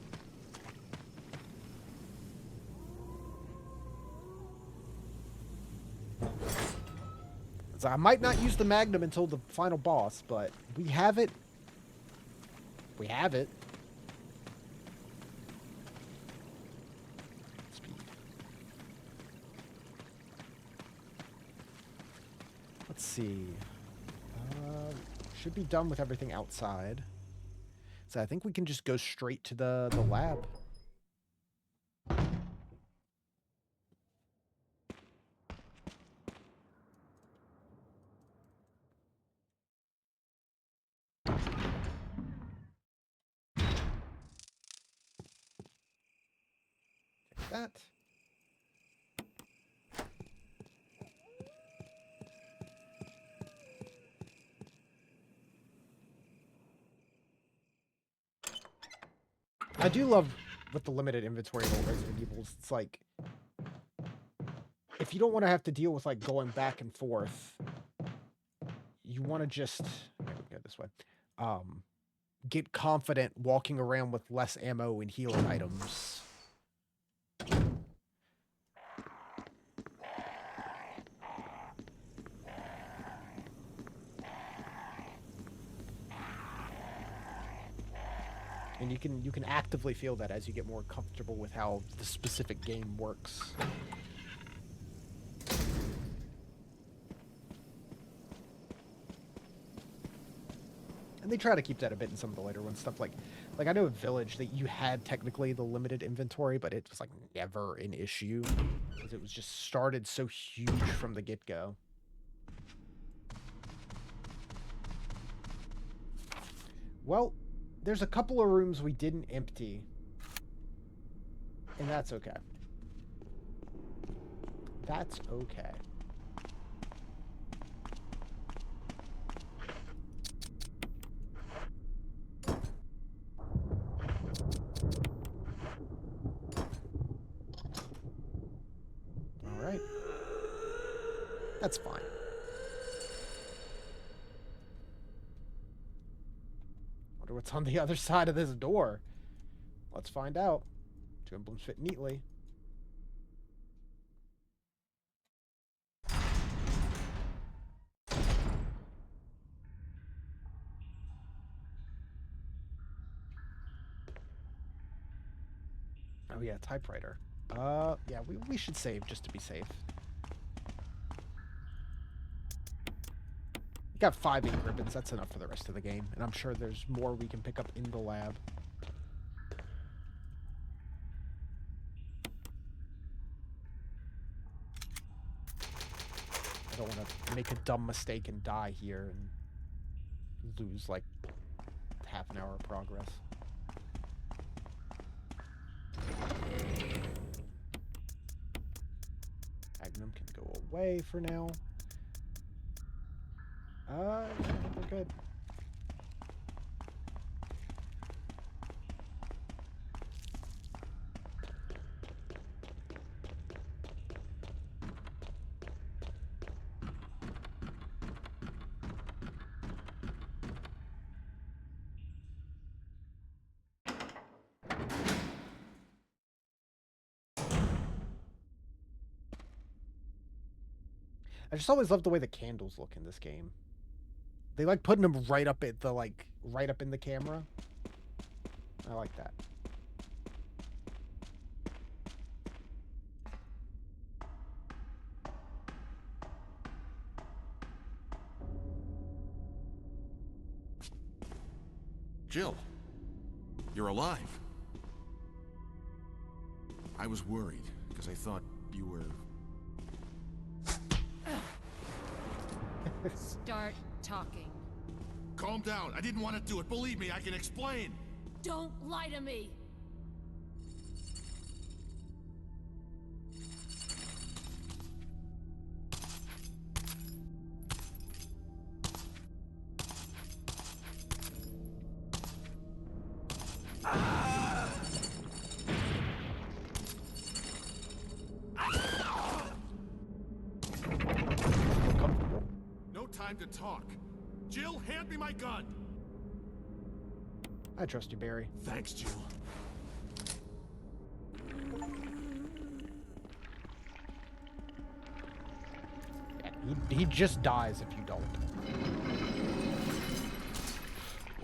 So I might not use the Magnum until the final boss, but we have it. We have it. Speed. Let's see. Should be done with everything outside. So I think we can just go straight to the lab. That. I do love with the limited inventory in old Resident Evils. It's like, if you don't want to have to deal with like going back and forth, you want to just maybe we can go this way. Get confident walking around with less ammo and healing items. And you can actively feel that as you get more comfortable with how the specific game works. And they try to keep that a bit in some of the later ones. Stuff like I know at Village that you had technically the limited inventory, but it was like never an issue because it was just started so huge from the get-go. Well, there's a couple of rooms we didn't empty, and that's okay. That's okay. All right. That's fine. Wonder what's on the other side of this door. Let's find out. Two emblems fit neatly. Oh yeah, typewriter. Yeah, we should save just to be safe. We got 5 ink ribbons, that's enough for the rest of the game. And I'm sure there's more we can pick up in the lab. I don't want to make a dumb mistake and die here and lose like half an hour of progress. Magnum can go away for now. Yeah, we're good. I just always love the way the candles look in this game. They like putting them right up at the right up in the camera. I like that. Jill, you're alive. I was worried, because I thought you were... Start talking. Calm down. I didn't want to do it. Believe me, I can explain. Don't lie to me. Comfortable. No time to talk. Jill, hand me my gun. I trust you, Barry. Thanks, Jill. Yeah, he just dies if you don't.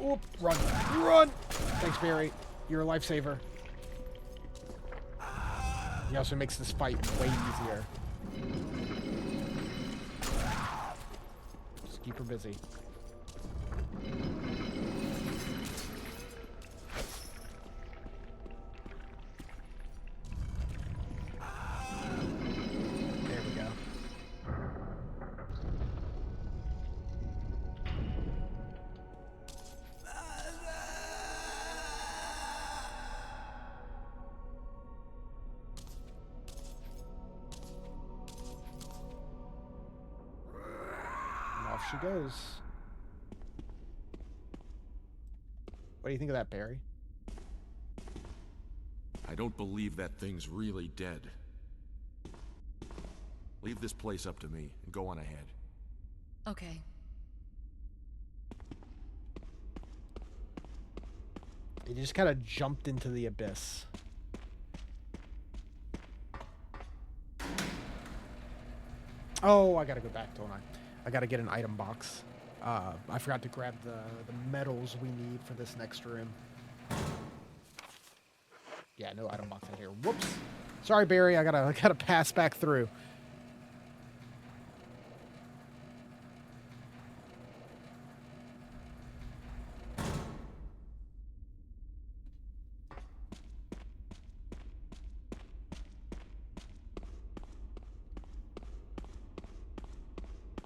Oop, run, run! Thanks, Barry. You're a lifesaver. He also makes this fight way easier. Just keep her busy. There we go. And off she goes. What do you think of that, Barry? I don't believe that thing's really dead. Leave this place up to me and go on ahead. Okay. He just kind of jumped into the abyss. Oh, I gotta go back, don't I? I gotta get an item box. I forgot to grab the metals we need for this next room. Yeah, no item box in here. Whoops. Sorry, Barry. I gotta pass back through.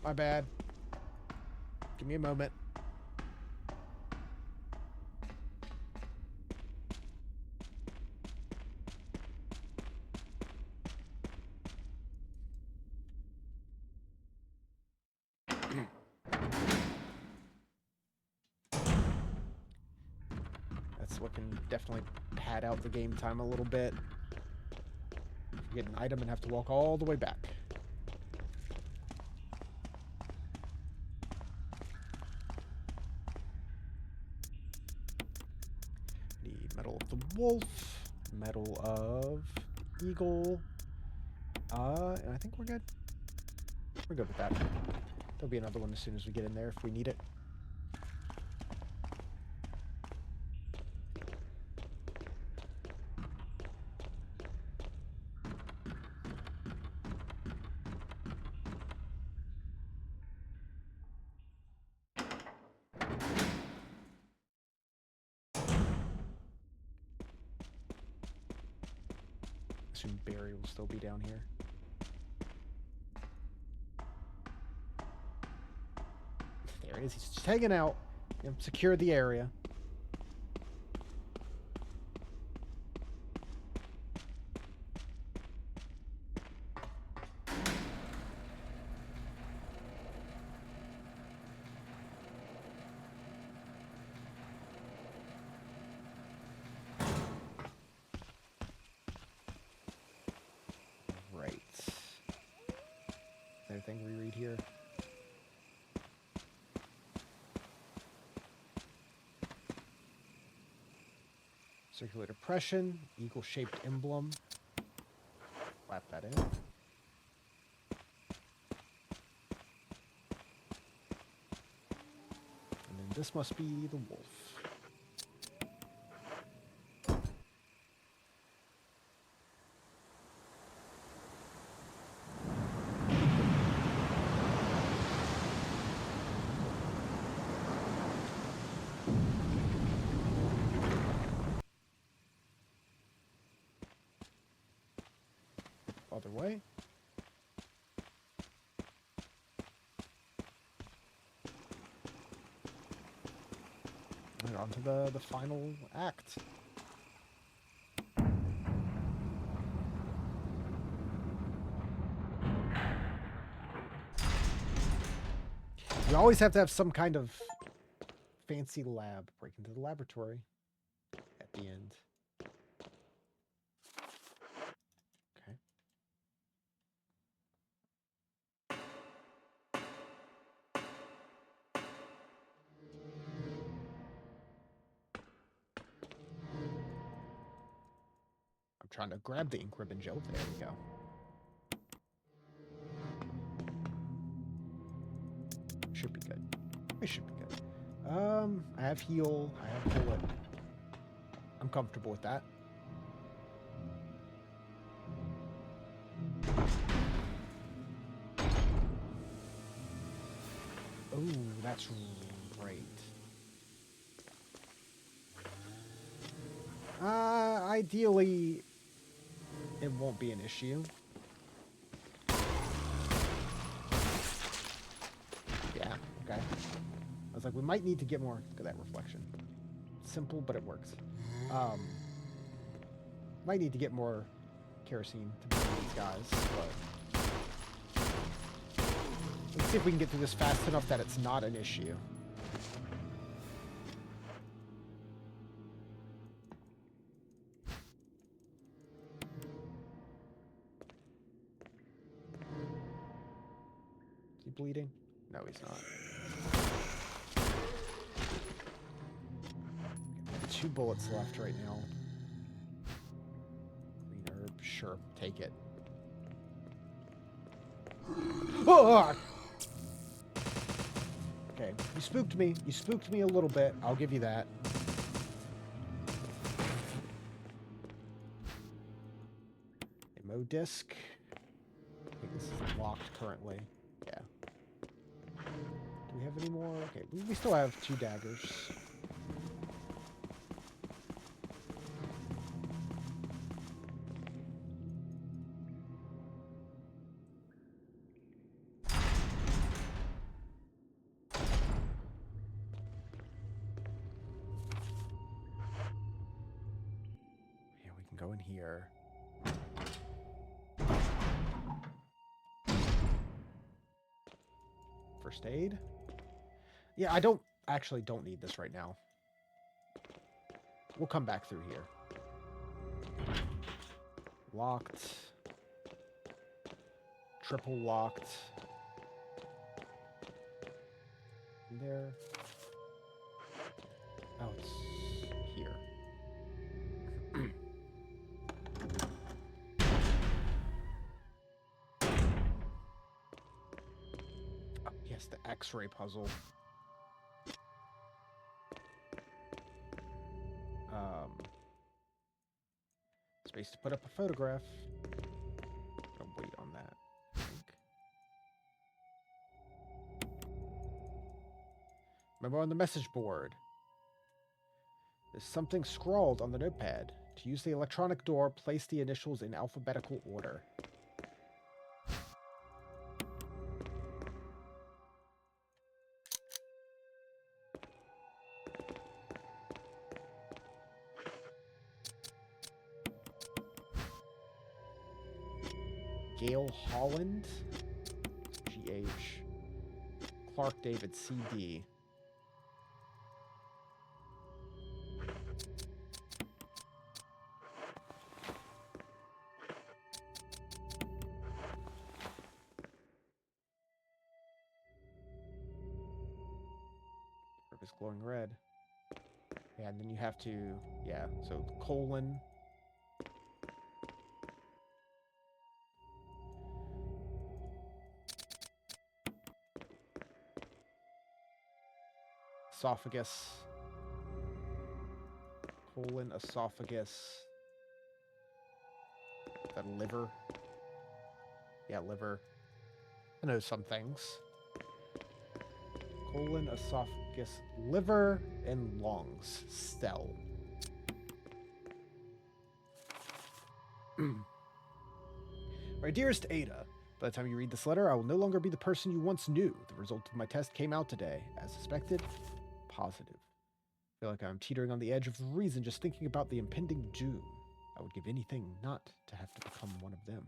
My bad. Give me a moment. That's what can definitely pad out the game time a little bit. Get an item and have to walk all the way back. Need Metal of the Wolf, Metal of Eagle, and I think we're good. We're good with that. There'll be another one as soon as we get in there if we need it. Assume Barry will still be down here. There he is. He's just hanging out. Secure the area. Right. Is there anything we read here? Circular depression, eagle-shaped emblem. Slap that in. this must be the wolf. Other way. And on to the final act. You always have to have some kind of fancy lab. Break into the laboratory at the end. Okay. I'm trying to grab the ink ribbon, Joe. There we go. Should be good. We should be good. I have heal. I have bullet. I'm comfortable with that. Oh, that's great. Ideally, it won't be an issue. Yeah, okay. I was like, we might need to get more. Look at that reflection. Simple, but it works. Might need to get more kerosene to burn these guys, but let's see if we can get through this fast enough that it's not an issue. Is he bleeding? No, he's not. 2 bullets left right now. Green herb, sure, take it. Oh! Okay, you spooked me. You spooked me a little bit. I'll give you that. Ammo disc. I think this is locked currently. Yeah. Do we have any more? Okay, we still have 2 daggers. Go in here. First aid? Yeah, I don't need this right now. We'll come back through here. Locked. Triple locked. There. Oh, it's here. Yes, the X-ray puzzle. Space to put up a photograph. Gotta wait on that, I think. Remember on the message board, there's something scrawled on the notepad. To use the electronic door, place the initials in alphabetical order. Gail Holland, GH. Clark David, CD. Purpose glowing red. Yeah, and then you have to, yeah, so colon. esophagus, colon, esophagus. Is that liver? Yeah, liver. I know some things. Colon, esophagus, liver, and lungs. Cell. My dearest Ada, by the time you read this letter, I will no longer be the person you once knew. The result of my test came out today. As suspected, positive. I feel like I'm teetering on the edge of reason just thinking about the impending doom. I would give anything not to have to become one of them.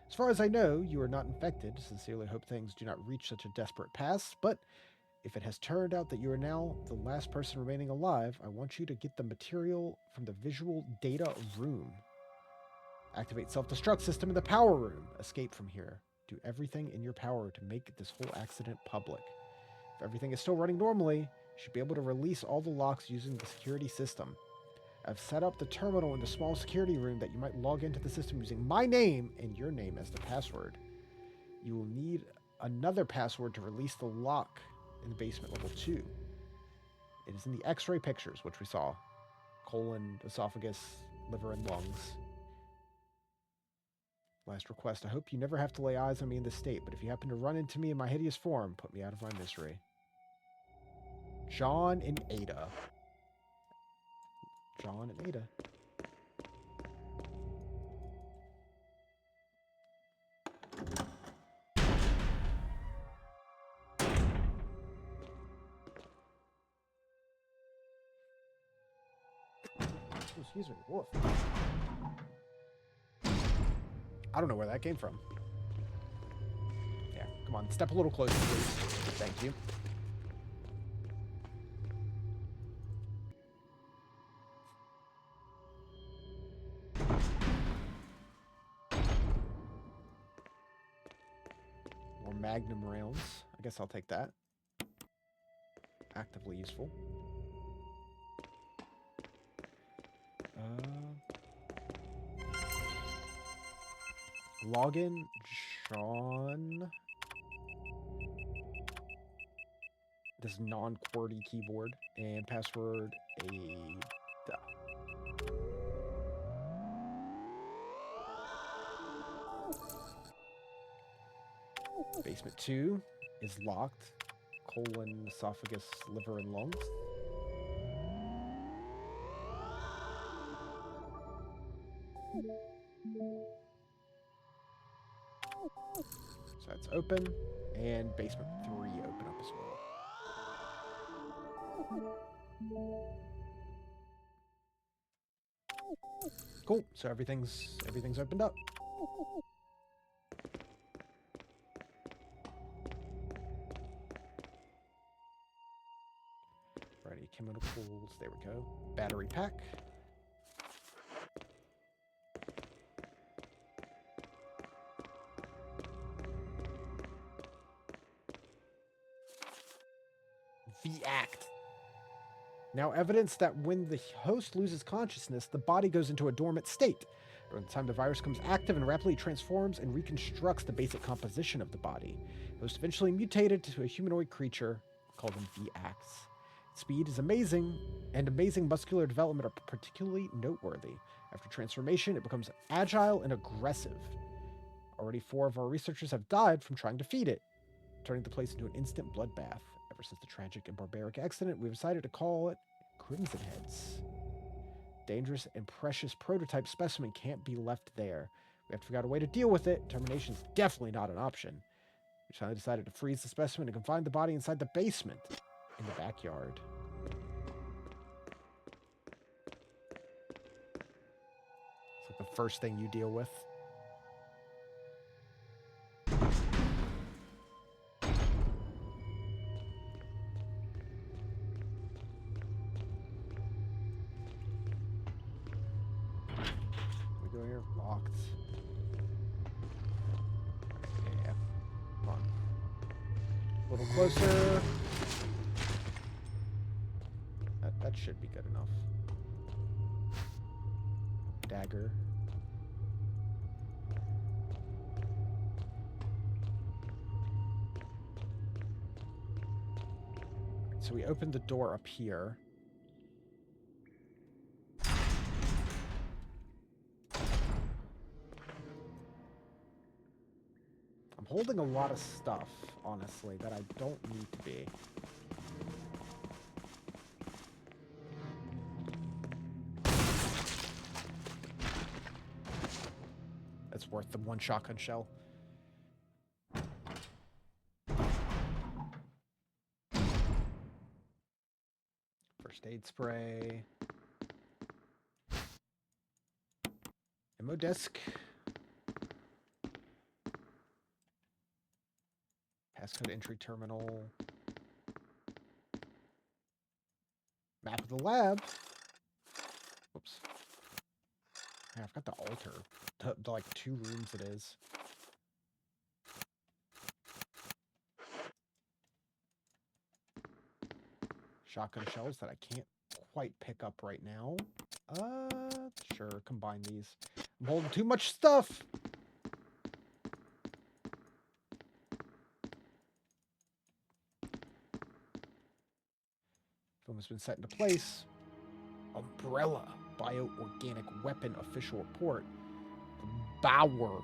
As far as I know, you are not infected. Sincerely hope things do not reach such a desperate pass, but if it has turned out that you are now the last person remaining alive, I want you to get the material from the visual data room. Activate self-destruct system in the power room. Escape from here. Do everything in your power to make this whole accident public. If everything is still running normally, you should be able to release all the locks using the security system. I've set up the terminal in the small security room that you might log into the system using my name and your name as the password. You will need another password to release the lock in the basement level 2. It is in the X-ray pictures, which we saw. Colon, esophagus, liver, and lungs. Last request. I hope you never have to lay eyes on me in this state, but if you happen to run into me in my hideous form, put me out of my misery. John and Ada. John and Ada. Oh, excuse me. Woof. I don't know where that came from. Yeah, come on. Step a little closer, please. Thank you. More magnum rounds. I guess I'll take that. Actively useful. Login John. This non-QWERTY keyboard and password Ada. Basement 2 is locked. Colon, esophagus, liver, and lungs. So that's open. And basement 3 open up as well. Cool. So everything's opened up. Alrighty, chemicals. There we go. Battery pack. The act. Now evidence that when the host loses consciousness, the body goes into a dormant state. During the time the virus becomes active and rapidly transforms and reconstructs the basic composition of the body. The host eventually mutated to a humanoid creature called V-Acts. Speed is amazing, and amazing muscular development are particularly noteworthy. After transformation, it becomes agile and aggressive. Already 4 of our researchers have died from trying to feed it, turning the place into an instant bloodbath. Ever since the tragic and barbaric accident, we've decided to call it Crimson Heads. Dangerous and precious prototype specimen can't be left there. We have to figure out a way to deal with it. Termination's definitely not an option. We finally decided to freeze the specimen and confine the body inside the basement in the backyard. It's like the first thing you deal with. Locked. Yeah. Come on. A little closer. That should be good enough. Dagger. so we opened the door up here. I'm holding a lot of stuff, honestly, that I don't need to be. That's worth the one shotgun shell. First aid spray. Ammo disc. Passcode entry terminal. Map of the lab. Whoops. Yeah, I've got the altar. The like 2 rooms it is. Shotgun shells that I can't quite pick up right now. Sure, combine these. I'm holding too much stuff! Film has been set into place. Umbrella. Bioorganic weapon official report. Bauer.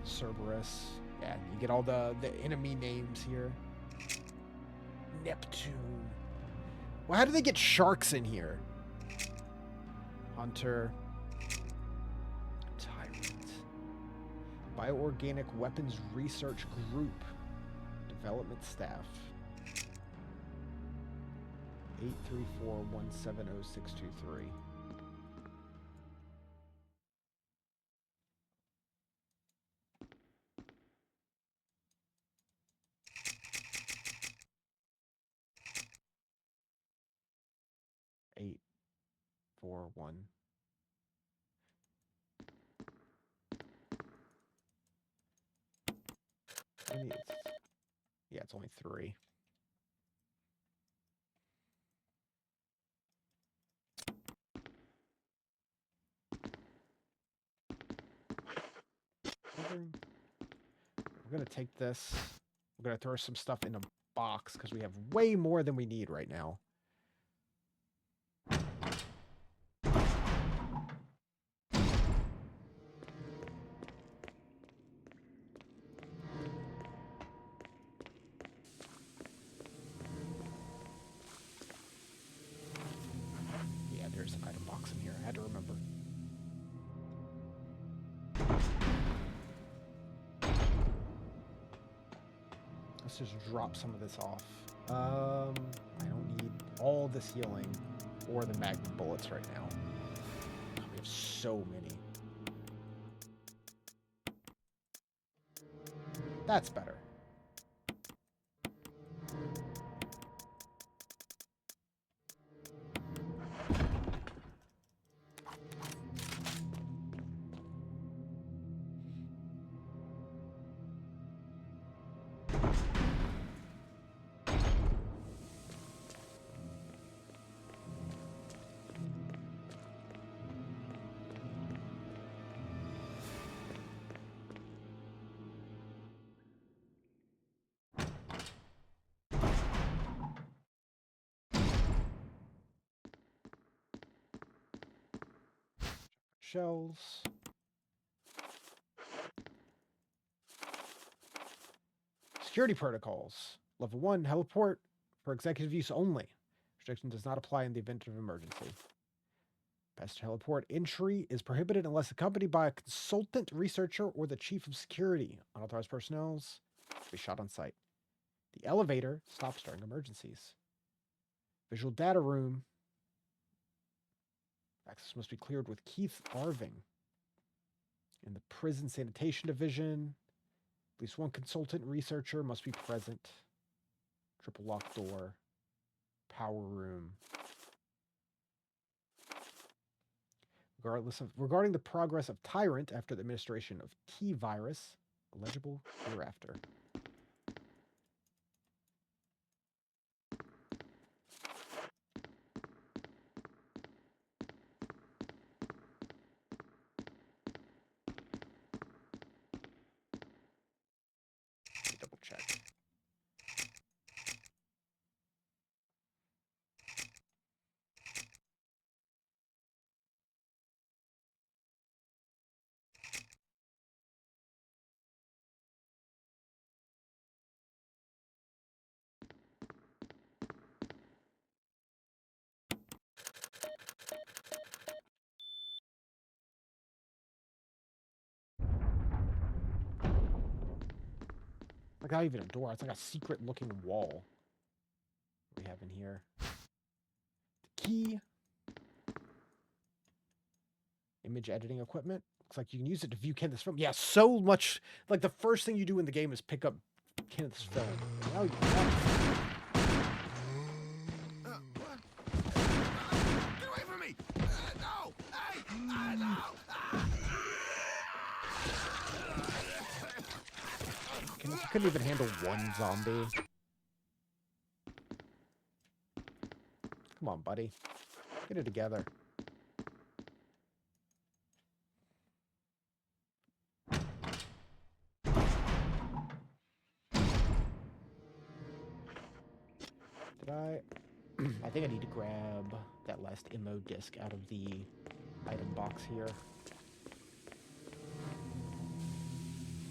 Cerberus. Yeah, you get all the enemy names here. Neptune. Well, how do they get sharks in here? Hunter. Tyrant. Bioorganic Weapons Research Group. Development staff. 834-170-623. Eight, 4, 1. Yeah, it's only 3. We're going to take this. We're going to throw some stuff in a box because we have way more than we need right now. Yeah, there's an item box in here. I had to remember. Let's just drop some of this off. I don't need all this healing or the magnum bullets right now. Oh, we have so many. That's better. Shells. Security protocols. Level 1, heliport for executive use only. Restriction does not apply in the event of emergency. Past heliport entry is prohibited unless accompanied by a consultant researcher or the chief of security. Unauthorized personnel will be shot on sight. The elevator stops during emergencies. Visual data room. Access must be cleared with Keith Arving. In the prison sanitation division, at least one consultant researcher must be present. Triple lock door. Power room. Regarding the progress of Tyrant after the administration of T-Virus, illegible hereafter. Double check. like not even a door. It's like a secret-looking wall. What we have in here? The key. Image editing equipment. Looks like you can use it to view Kenneth's film. Yeah, so much. Like the first thing you do in the game is pick up Kenneth's film. Now you can watch it. What? Get away from me! No! Hey! No! Kenneth couldn't even handle one zombie. Come on, buddy. Get it together. Did I? I think I need to grab that last ammo disc out of the item box here.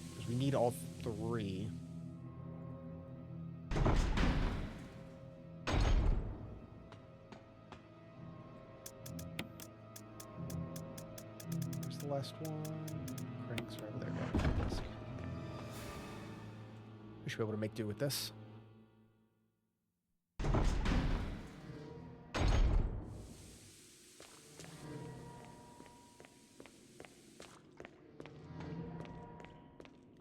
Because we need all three. Where's the last one? Cranks right over there. Grab the disc. We should be able to make do with this.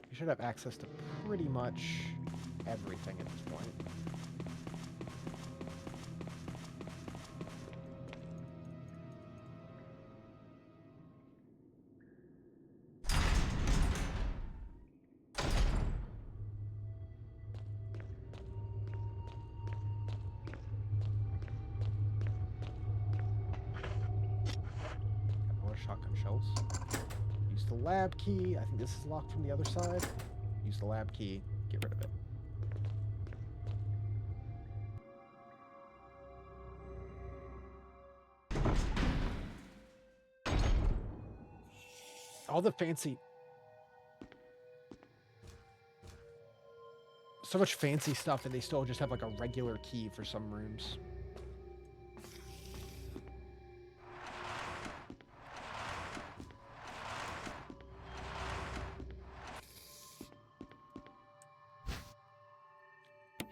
We should have access to pretty much everything at this point. Got more shotgun shells. Use the lab key. I think this is locked from the other side. Use the lab key. Get rid of it. All the fancy... So much fancy stuff, and they still just have like a regular key for some rooms.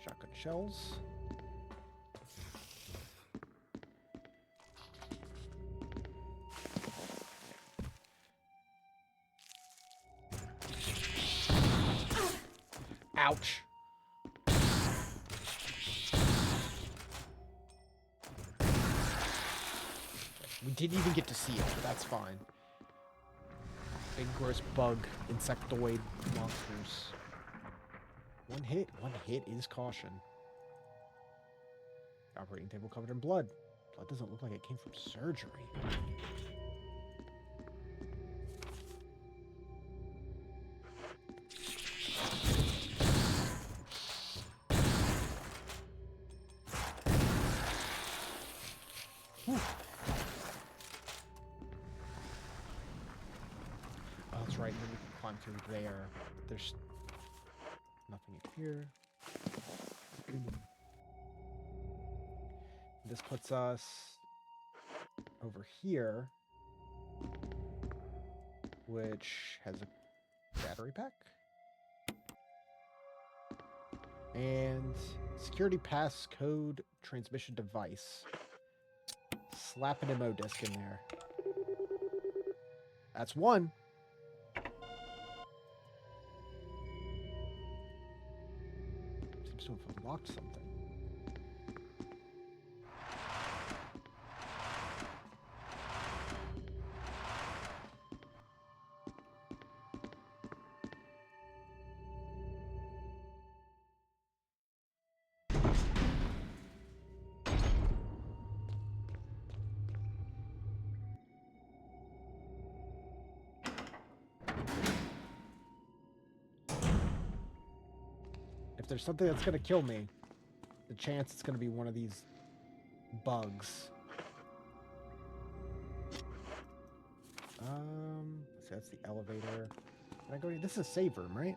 Shotgun shells. Ouch. We didn't even get to see it, but that's fine. Big gross bug, insectoid monsters. One hit is caution. Operating table covered in blood. Blood doesn't look like it came from surgery. Whew. Oh, that's right. Then we can climb through there. But there's nothing in here. This puts us over here, which has a battery pack. And security passcode transmission device. Slap an ammo disc in there. That's one. Seems to have unlocked something. If there's something that's going to kill me, the chance it's going to be one of these bugs. So that's the elevator. Can I go in? This is a save room, right?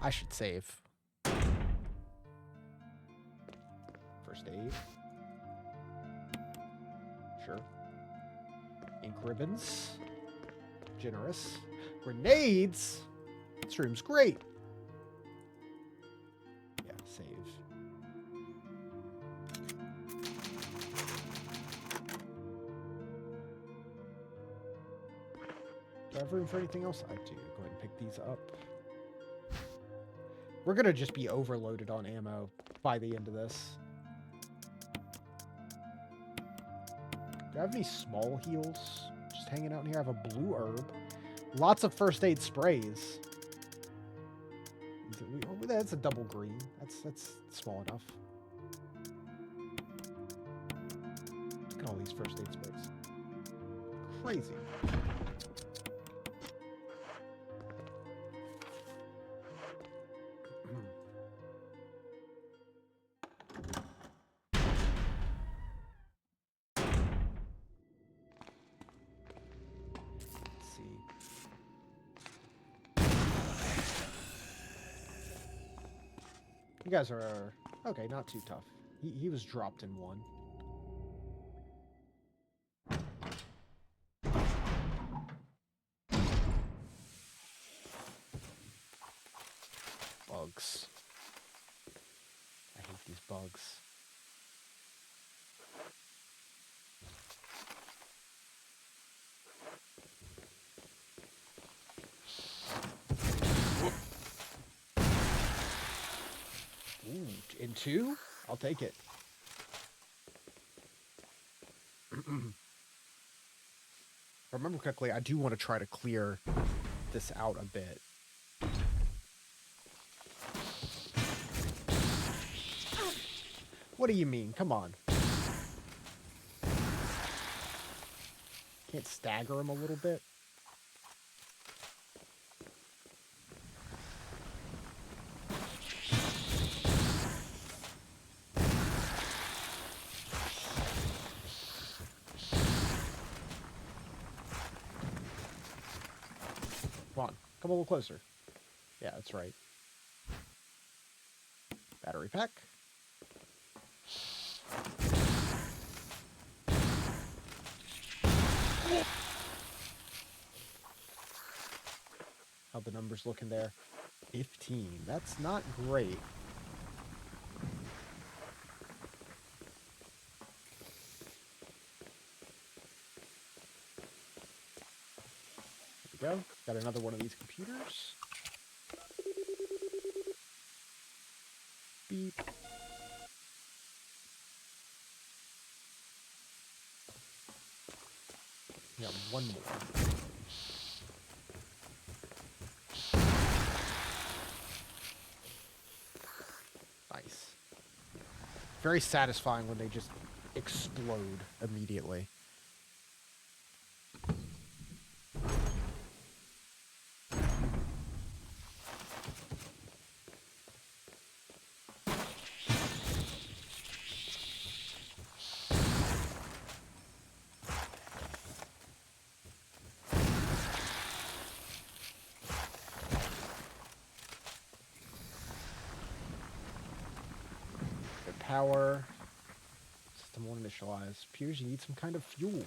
I should save. First aid. Sure. Ink ribbons. Generous. Grenades? This room's great. Yeah, save. Do I have room for anything else? I do. Go ahead and pick these up. We're going to just be overloaded on ammo by the end of this. Do I have any small heals just hanging out in here? I have a blue herb. Lots of first aid sprays. Oh, that's a double green. That's small enough. Look at all these first aid sprays. Crazy. You guys are okay, not too tough. He was dropped in one. Bugs. I hate these bugs. Ooh, in two? I'll take it. If I remember correctly, I do want to try to clear this out a bit. What do you mean? Come on. Can't stagger him a little bit? Come on. Come a little closer. Yeah, that's right. Battery pack. How the numbers looking there? 15. That's not great. There we go. Got another one of these computers. Beep. We got one more. Nice. Very satisfying when they just explode immediately. Power. System 1 initialized. Appears you need some kind of fuel.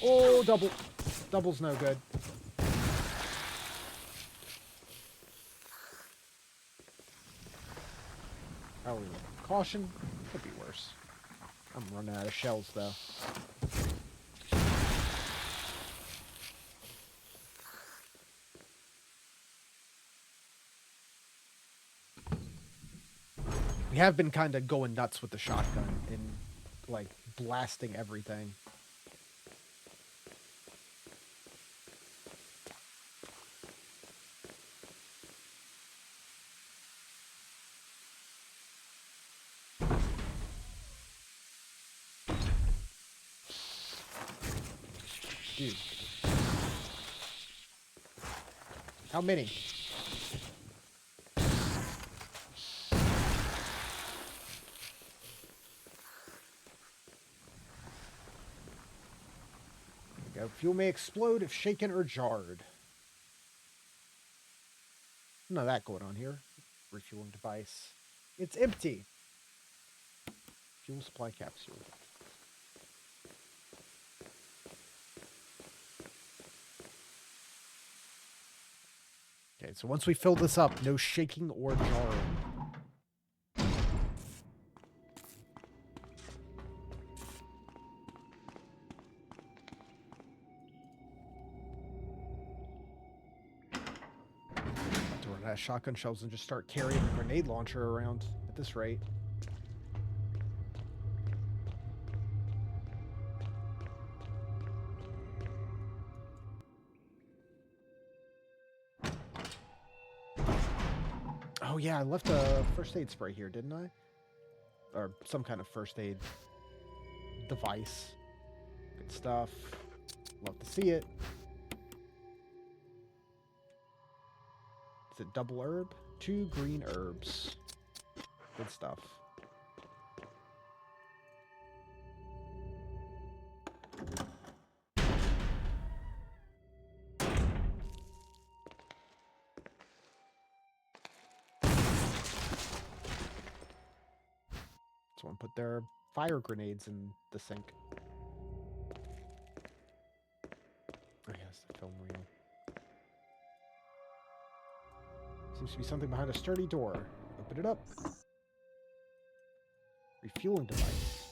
Oh, double. Double's no good. Oh, caution. Could be worse. I'm running out of shells, though. We have been kind of going nuts with the shotgun and, like, blasting everything. Dude. How many? Go. Fuel may explode if shaken or jarred. None of that going on here. Refueling device. It's empty. Fuel supply capsule. Okay, so once we fill this up, no shaking or jarring. To run out of shotgun shells and just start carrying a grenade launcher around at this rate. Oh yeah, I left a first aid spray here, didn't I? Or some kind of first aid device. Good stuff. Love to see it. Is it double herb? 2 green herbs. Good stuff. Someone put their fire grenades in the sink. Oh yes, the film reel. Seems to be something behind a sturdy door. Open it up. Refueling device.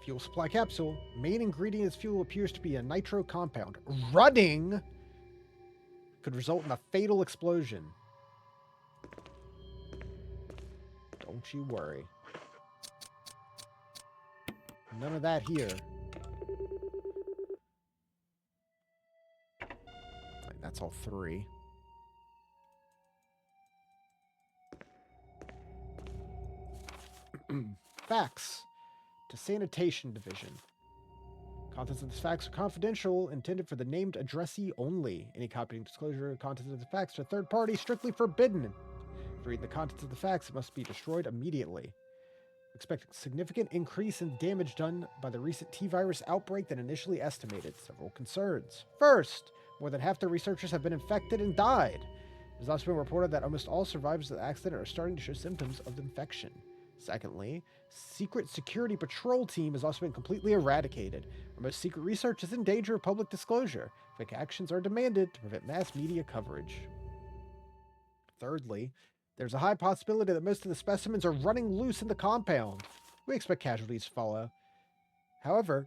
Fuel supply capsule. Main ingredient of fuel appears to be a nitro compound. Running could result in a fatal explosion. Don't you worry. None of that here. Right, that's all 3. Fax to Sanitation Division. Contents of this fax are confidential, intended for the named addressee only. Any copying, disclosure of contents of the fax to a third party strictly forbidden. If you read the contents of the fax, it must be destroyed immediately. Expect a significant increase in damage done by the recent T-virus outbreak than initially estimated. Several concerns. First, more than half the researchers have been infected and died. It has also been reported that almost all survivors of the accident are starting to show symptoms of infection. Secondly, secret security patrol team has also been completely eradicated. Our most secret research is in danger of public disclosure. Quick actions are demanded to prevent mass media coverage. Thirdly, there's a high possibility that most of the specimens are running loose in the compound. We expect casualties to follow. However,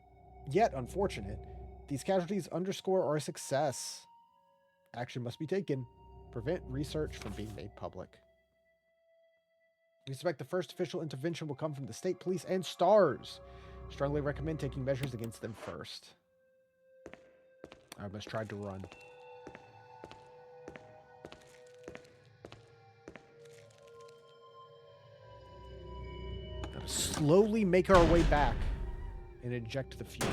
yet unfortunate, these casualties underscore our success. Action must be taken. Prevent research from being made public. We expect the first official intervention will come from the state police and STARS. Strongly recommend taking measures against them first. I almost tried to run. Gotta slowly make our way back and eject the fuel.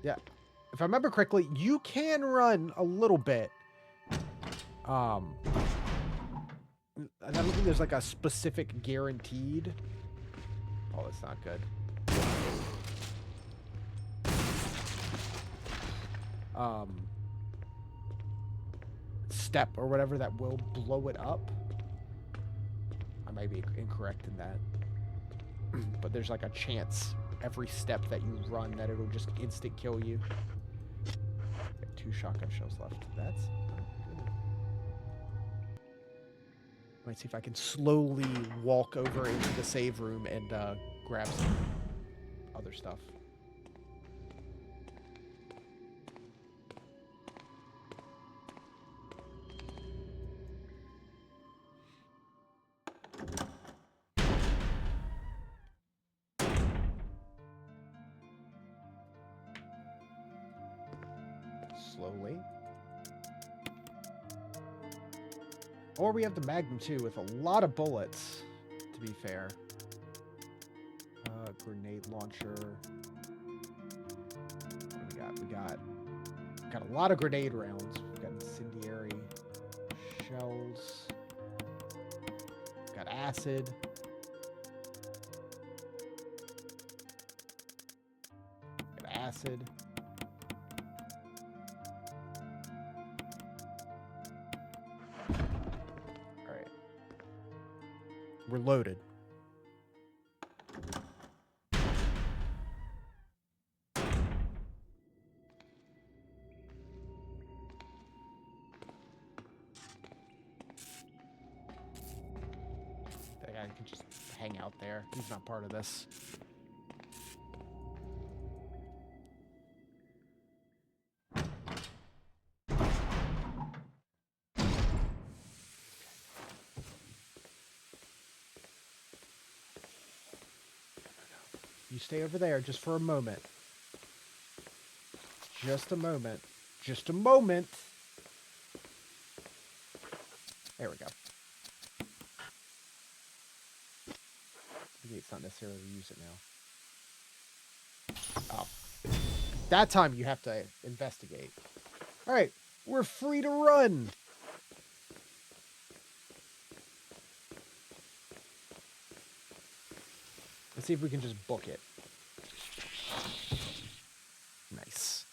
Yeah. If I remember correctly, you can run a little bit. I don't think there's like a specific guaranteed. Oh, that's not good. Step or whatever that will blow it up. I might be incorrect in that. But there's like a chance every step that you run that it'll just instant kill you. Got 2 shotgun shells left. That's good. Might see if I can slowly walk over into the save room and grab some other stuff. Slowly. Or we have the Magnum too, with a lot of bullets, to be fair. Grenade launcher. What do we got? We got a lot of grenade rounds. We've got incendiary shells. We've got acid. Got acid. We're loaded. fine. Can just hang out there. He's not part of this. You stay over there just for a moment. Just a moment. Just a moment. There we go. Maybe it's not necessarily use it now. Oh. That time you have to investigate. Alright, we're free to run. Let's see if we can just book it. Nice.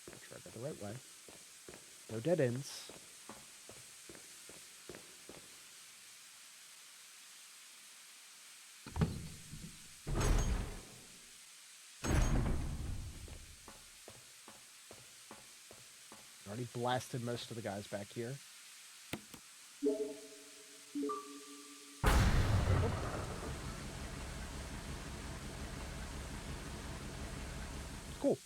Make sure I got the right way. No dead ends. Already blasted most of the guys back here. Cool.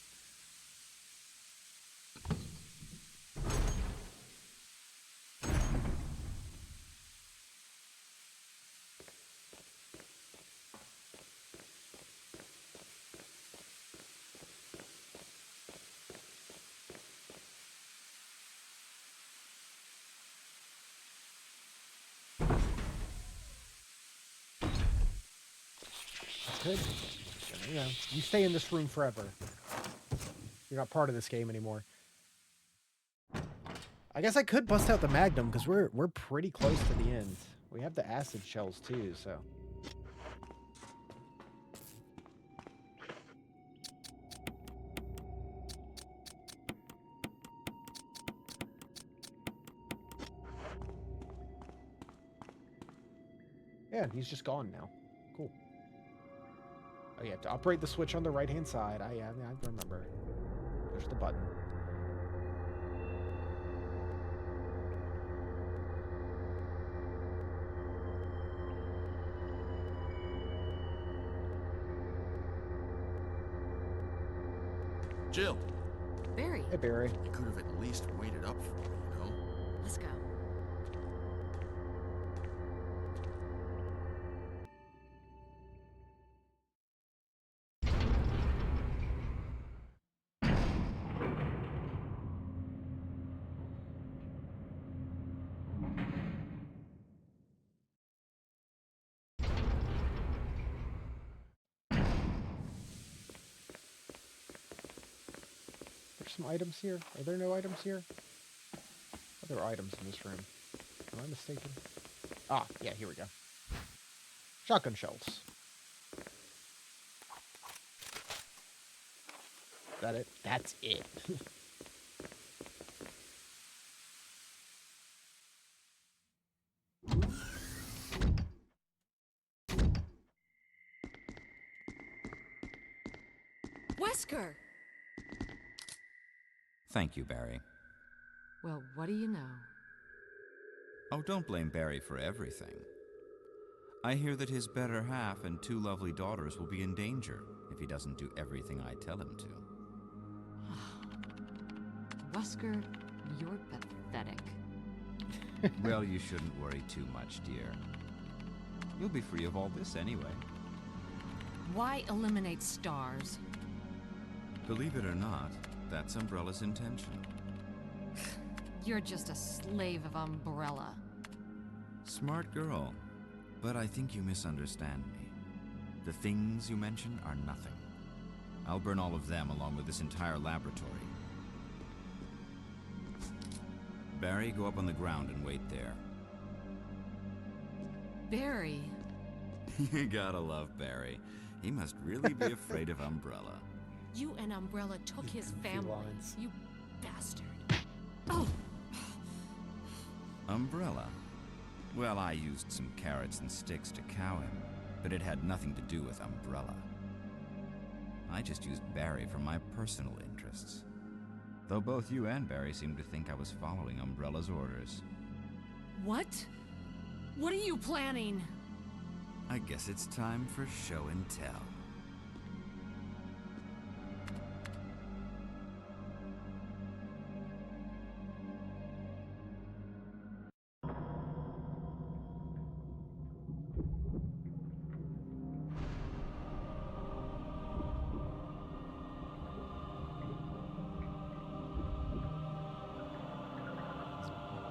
Good. You know, you stay in this room forever. You're not part of this game anymore. I guess I could bust out the Magnum because we're pretty close to the end. We have the acid shells too, so. Yeah, he's just gone now. Cool. Oh, you have to operate the switch on the right-hand side. I remember. Push the button. Jill, Barry, Hey, Barry. you could have at least waited up for me, you know? let's go. There's some items here. Are there no items here? Are there items in this room? Am I mistaken? Ah, yeah, here we go. Shotgun shells. Is that it? That's it. Wesker! Thank you, Barry. Well, what do you know? Oh, don't blame Barry for everything. I hear that his better half and 2 lovely daughters will be in danger if he doesn't do everything I tell him to. Wesker, you're pathetic. Well, you shouldn't worry too much, dear. You'll be free of all this anyway. Why eliminate stars? Believe it or not, that's Umbrella's intention. You're just a slave of Umbrella. Smart girl, but I think you misunderstand me. The things you mention are nothing. I'll burn all of them along with this entire laboratory. Barry, go up on the ground and wait there. Barry. You gotta love Barry. He must really be afraid of Umbrella. You and Umbrella took his family. lines. You bastard. Oh! Umbrella? Well, I used some carrots and sticks to cow him. but it had nothing to do with Umbrella. I just used Barry for my personal interests. Though both you and Barry seem to think I was following Umbrella's orders. What? What are you planning? I guess it's time for show and tell.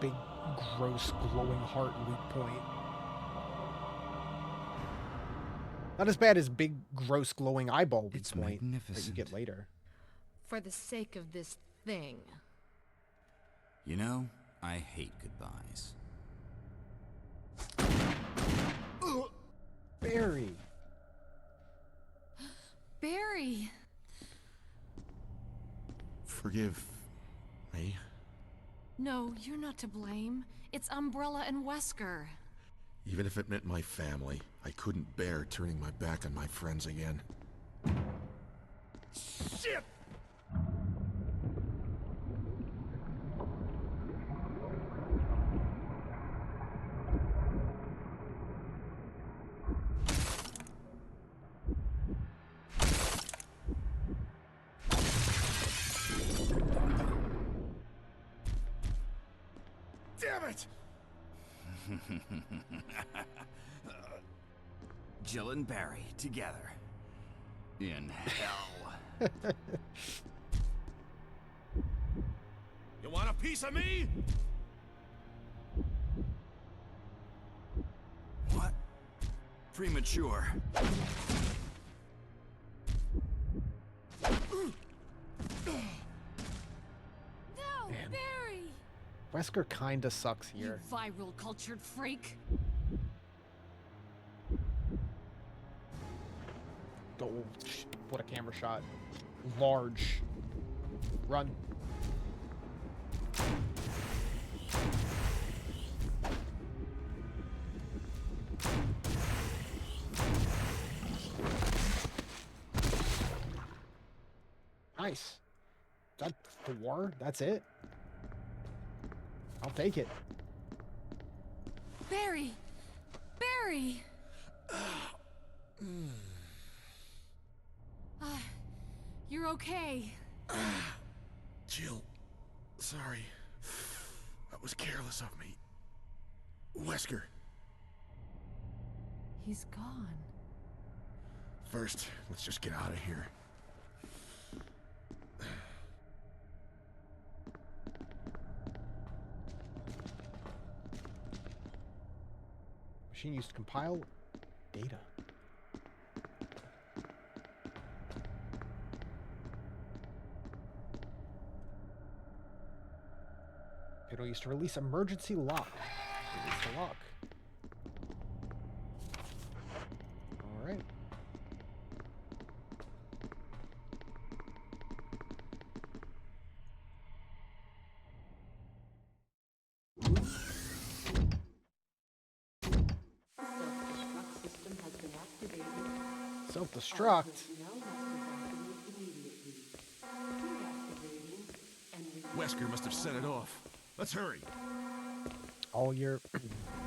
Big, gross, glowing heart weak point. Not as bad as big, gross, glowing eyeball weak It's point that you magnificent. get later. For the sake of this thing. You know, I hate goodbyes. Barry! Barry! Forgive me. No, you're not to blame. It's Umbrella and Wesker. Even if it meant my family, I couldn't bear turning my back on my friends again. Shit! Damn it! Jill and Barry together. In hell. You want a piece of me? What? Premature. No, Man. Barry! Wesker kinda sucks You here. viral cultured freak. Oh, what a camera shot. Large. Run. Nice. That 4? That's it? I'll take it. Barry! Barry! You're okay. Jill, sorry. That was careless of me. Wesker, He's gone. first, let's just get out of here. Machine used to compile data. It'll used to release emergency lock. Release the lock. Alright. Self-destruct? Wesker must have set it off. Let's hurry. All your...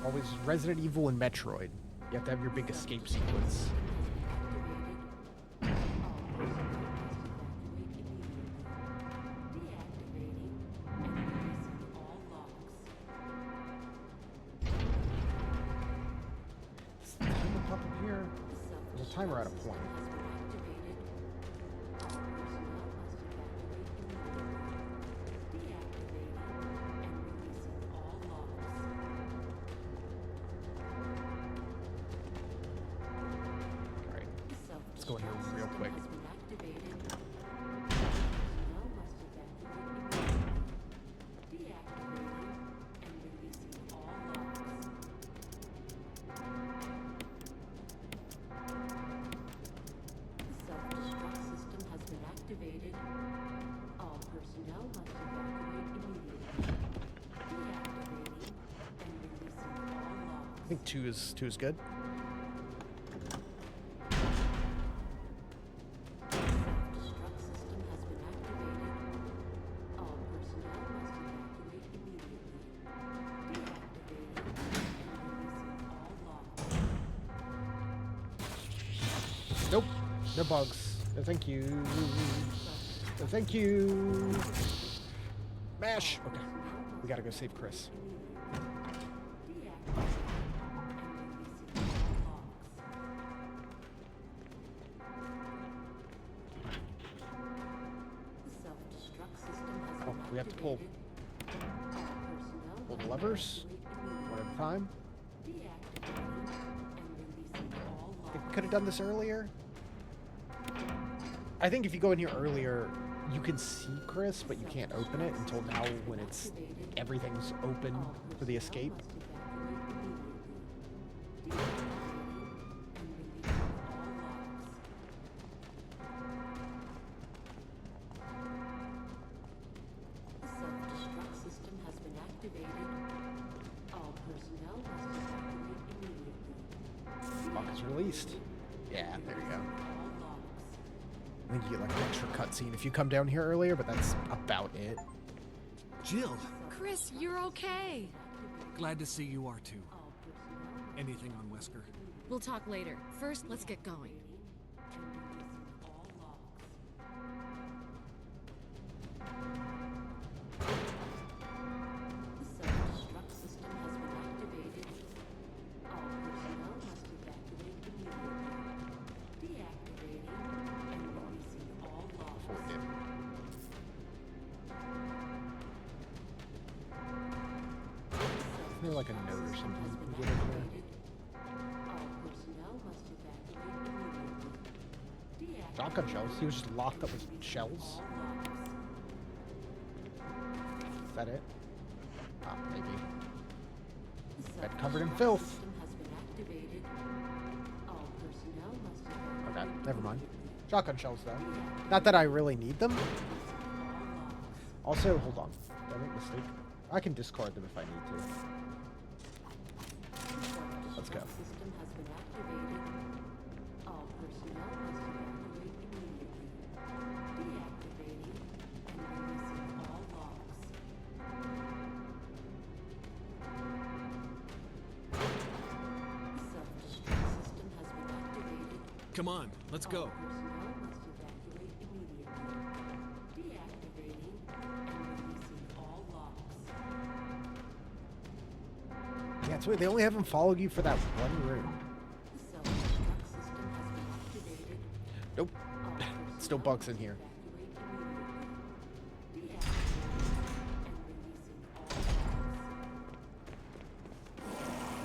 always Resident Evil and Metroid. You have to have your big escape sequence. Does the timer pop up here? There's a timer at a point. Alright, let's go in here real quick. Self-destruct system has been activated. All personnel must evacuate immediately. Deactivating and releasing all logs. I think two is good. Nope. No bugs. No thank you. No thank you. Mash. Okay. We gotta go save Chris. Oh, we have to pull the levers one at a time. I think we could have done this earlier. I think if you go in here earlier, you can see Chris, but you can't open it until now when it's everything's open for the escape. Self-destruct system has been activated. All personnel must evacuate immediately. Lock is released. Yeah, there you go. All locks. I think you get like an extra cutscene if you come down here earlier, but that's about it. Jill, Chris, you're okay. glad to see you are too. All personnel Anything on Wesker? We'll talk later. First, let's get going. and releasing all locks. The self-destruct system has been activated. All personnel must evacuate immediately. Deactivating and releasing all locks. Before we did. Isn't there like a note or something you can get in here? All personnel must evacuate immediately. Shotgun shells. He was just locked up with shells. Is that it? Ah, maybe. Bed covered in filth. System has been activated. All personnel must Okay, never mind. Shotgun shells though. Not that I really need them. Also, hold on. Did I make a mistake? I can discard them if I need to. Let's go. System has been activated. All personnel must evacuate immediately. Deactivating and releasing all locks. Self-destruct system has been activated. Come on, let's All go. personnel must evacuate immediately. Deactivating and releasing all locks. Yeah, it's weird. They only have him follow you for that one room. Self-destruct system has been activated. Nope. All Still personnel bugs in here. evacuate immediately. Deactivating and releasing all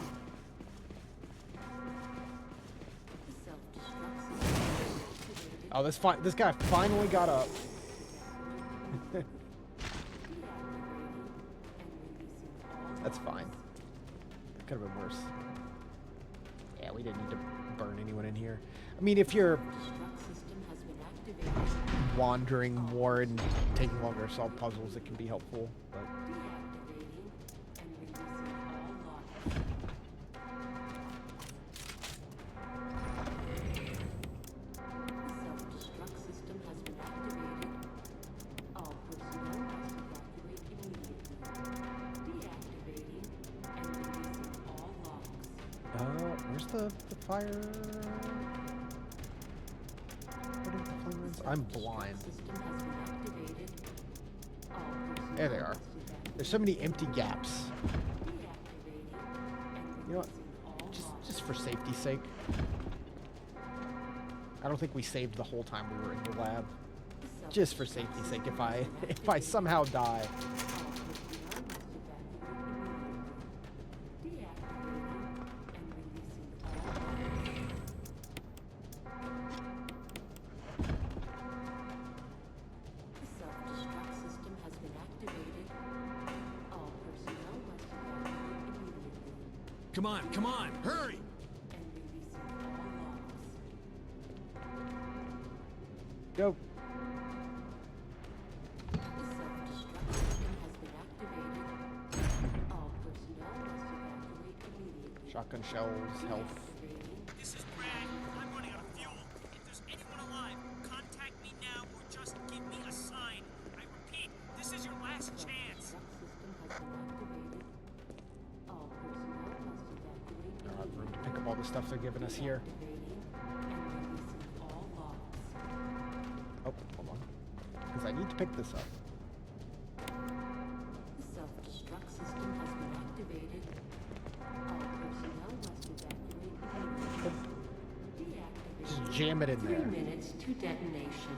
locks. The self-destruct system has been activated. Oh, this guy finally got up. Deactivating and releasing all That's fine. Could have been worse. Yeah, we didn't need to burn anyone in here. I mean, if you're destruct system has been activated. wandering more and taking longer to solve puzzles, it can be helpful. But Deactivating and releasing all locks. The self-destruct system has been activated. All personnel must evacuate immediately. Deactivating and releasing all locks. where's the fire? What are the flame rings? I'm blind. System has been activated. All personnel There they are. must evacuate. There's so many empty gaps. Deactivating and You know what? releasing all locks. Just for safety's sake. I don't think we saved the whole time we were in the lab. The Just for safety's sake, if I somehow die. All personnel must evacuate immediately. Deactivating and releasing all locks. The self-destruct system has been activated. All personnel must evacuate immediately. Come on, hurry! And releasing all locks. Go. The self-destruct system has been activated. All personnel must evacuate immediately. Shotgun shells, health. Deactivating. This is Brad. I'm running out of fuel. If there's anyone alive, contact me now or just give me a sign. I repeat, this is your last chance. Self-destruct system has been activated. All personnel must evacuate I don't have immediately. room to pick up all the stuff they're giving us here. Deactivating and releasing all Oh, hold on. Because I need to pick this up. The self-destruct system has been activated. All personnel must evacuate immediately. Just Deactivation. jam it in 3 there. minutes to detonation.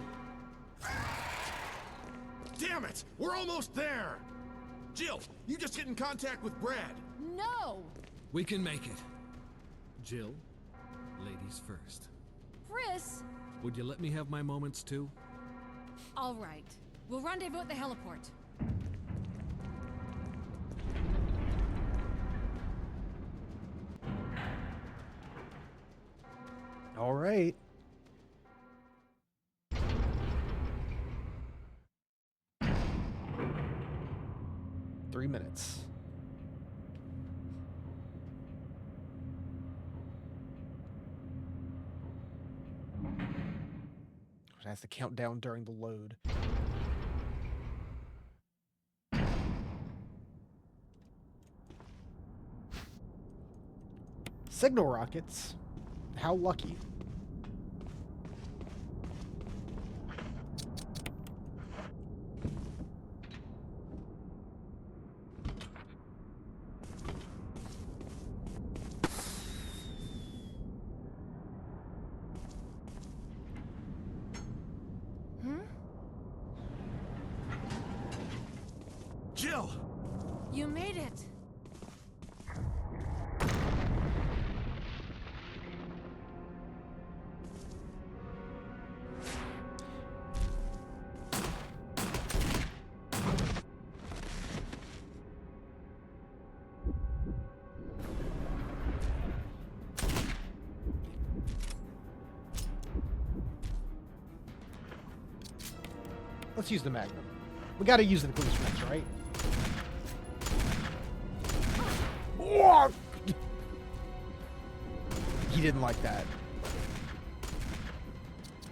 Damn it! We're almost there! Jill, you just get in contact with Brad. No! We can make it. Jill, ladies first. Chris! Would you let me have my moments too? All right. We'll rendezvous at the heliport. All right. Three minutes. It has to count down during the load. Signal rockets. How lucky. Jill! You made it! Let's use the Magnum. We gotta use the police ones, right? Whoa! He didn't like that.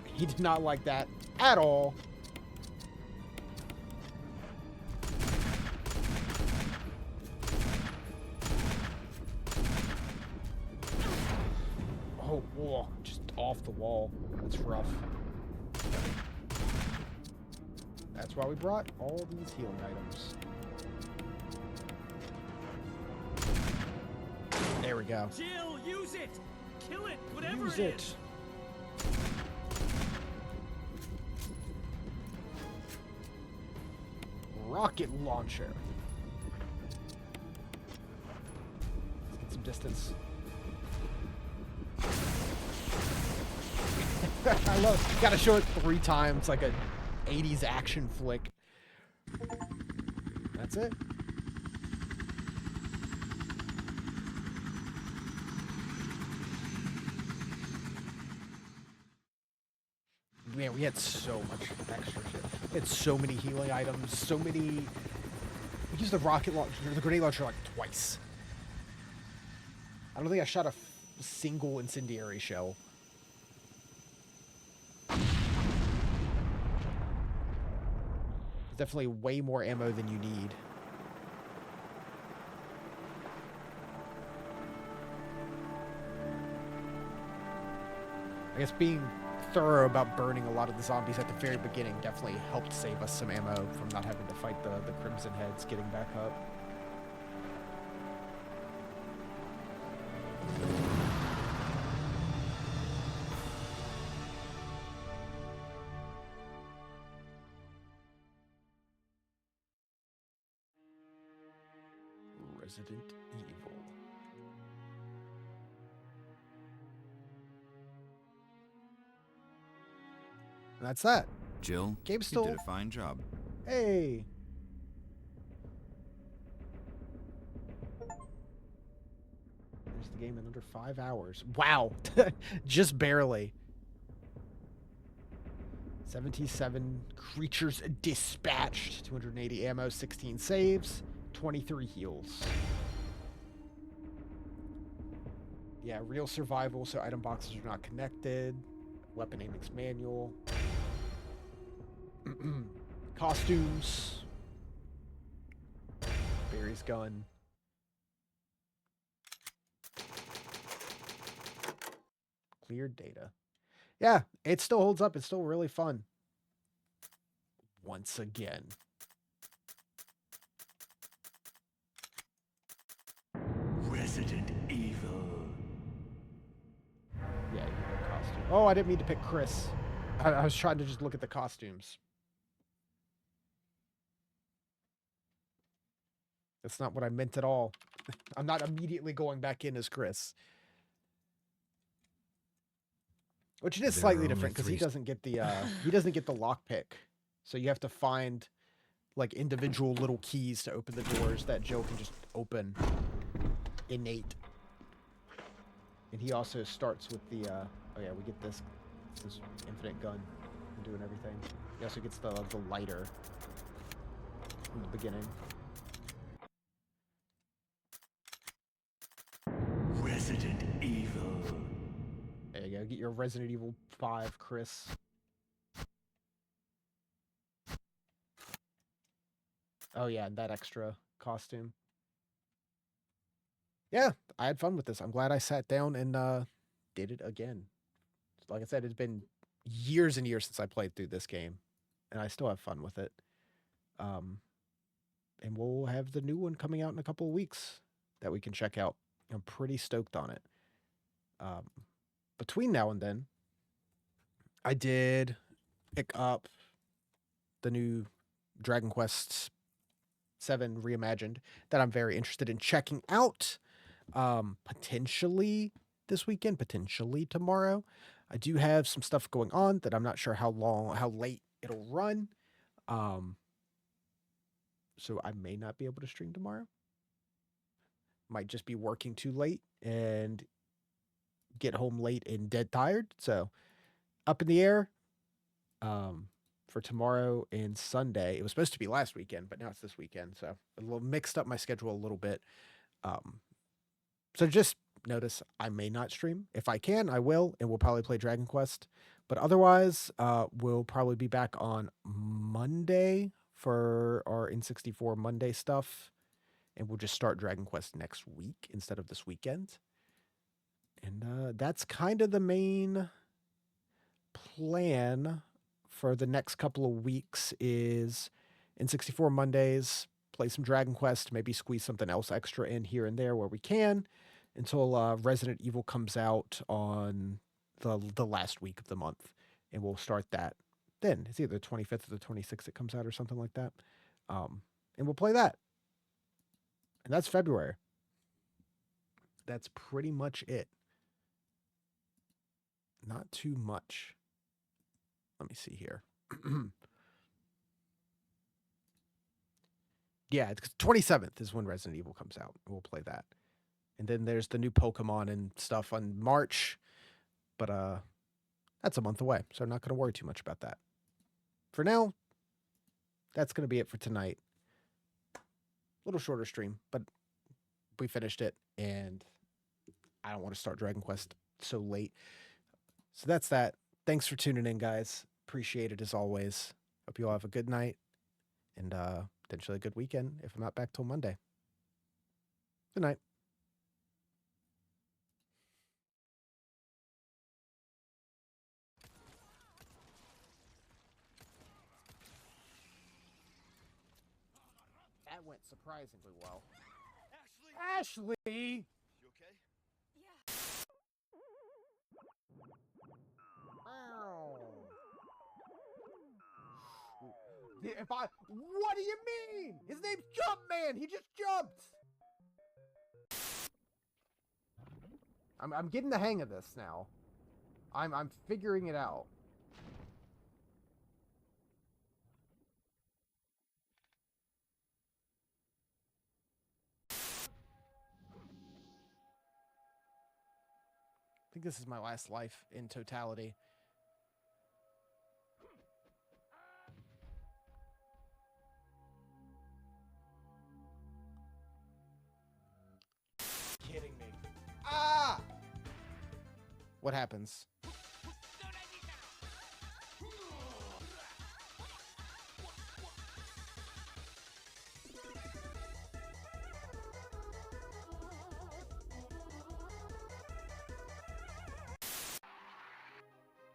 He did not like that at all. Oh, whoa, just off the wall. That's rough. That's why we brought all these healing items. There we go. Jill, use it! Kill it, whatever Use it it. is! Rocket launcher. Let's get some distance. I love it. Gotta show it 3 times like a 80s action flick. That's it. Man, we had so much extra shit. We had so many healing items, so many... We used the rocket launcher, the grenade launcher like twice. I don't think I shot a single incendiary shell. Definitely way more ammo than you need. I guess being thorough about burning a lot of the zombies at the very beginning definitely helped save us some ammo from not having to fight the Crimson Heads getting back up. Resident Evil. And that's that. Jill, Gabe's you still... did a fine job. Hey! There's the game in under 5 hours. Wow! Just barely. 77 creatures dispatched. 280 ammo, 16 saves, 23 heals. Yeah, real survival, so item boxes are not connected. Weapon aiming's manual. Costumes. Barry's gun. Cleared data. Yeah, it still holds up. It's still really fun. once again. Resident Evil. Yeah, you know, costume. Oh, I didn't mean to pick Chris. I was trying to just look at the costumes. That's not what I meant at all. I'm not immediately going back in as Chris. Which it is There slightly are different because only he doesn't get the lockpick. So you have to find like individual little keys to open the doors that Jill can just open innate. And he also starts with the oh yeah, we get this infinite gun and doing everything. He also gets the lighter in the beginning. Resident Evil. There you go. Get your Resident Evil 5, Chris. Oh yeah, and that extra costume. Yeah, I had fun with this. I'm glad I sat down and did it again. Like I said, it's been years and years since I played through this game, and I still have fun with it. And we'll have the new one coming out in a couple of weeks that we can check out. I'm pretty stoked on it. Between now and then, I did pick up the new Dragon Quest VII Reimagined that I'm very interested in checking out. Potentially this weekend, potentially tomorrow. I do have some stuff going on that I'm not sure how late it'll run. So I may not be able to stream tomorrow. Might just be working too late and get home late and dead tired. So up in the air for tomorrow and Sunday. It was supposed to be last weekend, but now it's this weekend. So a little mixed up my schedule a little bit. So just notice I may not stream. If I can, I will, and we'll probably play Dragon Quest. But otherwise, we'll probably be back on Monday for our N64 Monday stuff. And we'll just start Dragon Quest next week instead of this weekend. And that's kind of the main plan for the next couple of weeks is N64 Mondays, play some Dragon Quest, maybe squeeze something else extra in here and there where we can until Resident Evil comes out on the last week of the month. And we'll start that then. It's either the 25th or the 26th it comes out or something like that. And we'll play that. And that's February. That's pretty much it. Not too much. Let me see here. Yeah, it's 27th is when Resident Evil comes out. We'll play that. And then there's the new Pokemon and stuff on March. But that's a month away, so I'm not going to worry too much about that. For now, that's going to be it for tonight. Little shorter stream, but we finished it, and I don't want to start Dragon Quest so late. So that's that. Thanks for tuning in, guys. Appreciate it as always. Hope you all have a good night and potentially a good weekend if I'm not back till Monday. Good night. That went surprisingly well. Ashley! You okay? What do you mean? His name's Jumpman! He just jumped! I'm getting the hang of this now. I'm figuring it out. I think this is my last life in totality. Kidding me. Ah! What happens?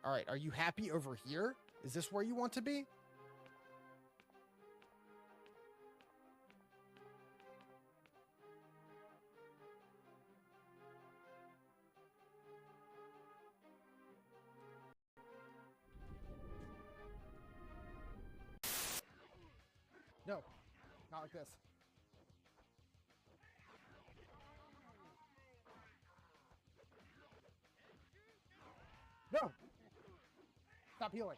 All right, are you happy over here? Is this where you want to be? like this. No! Stop healing.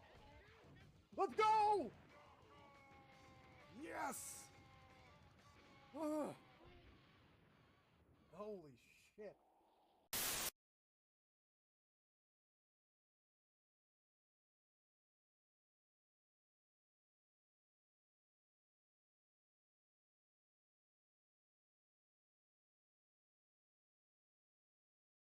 Let's go! Yes! Ugh. Holy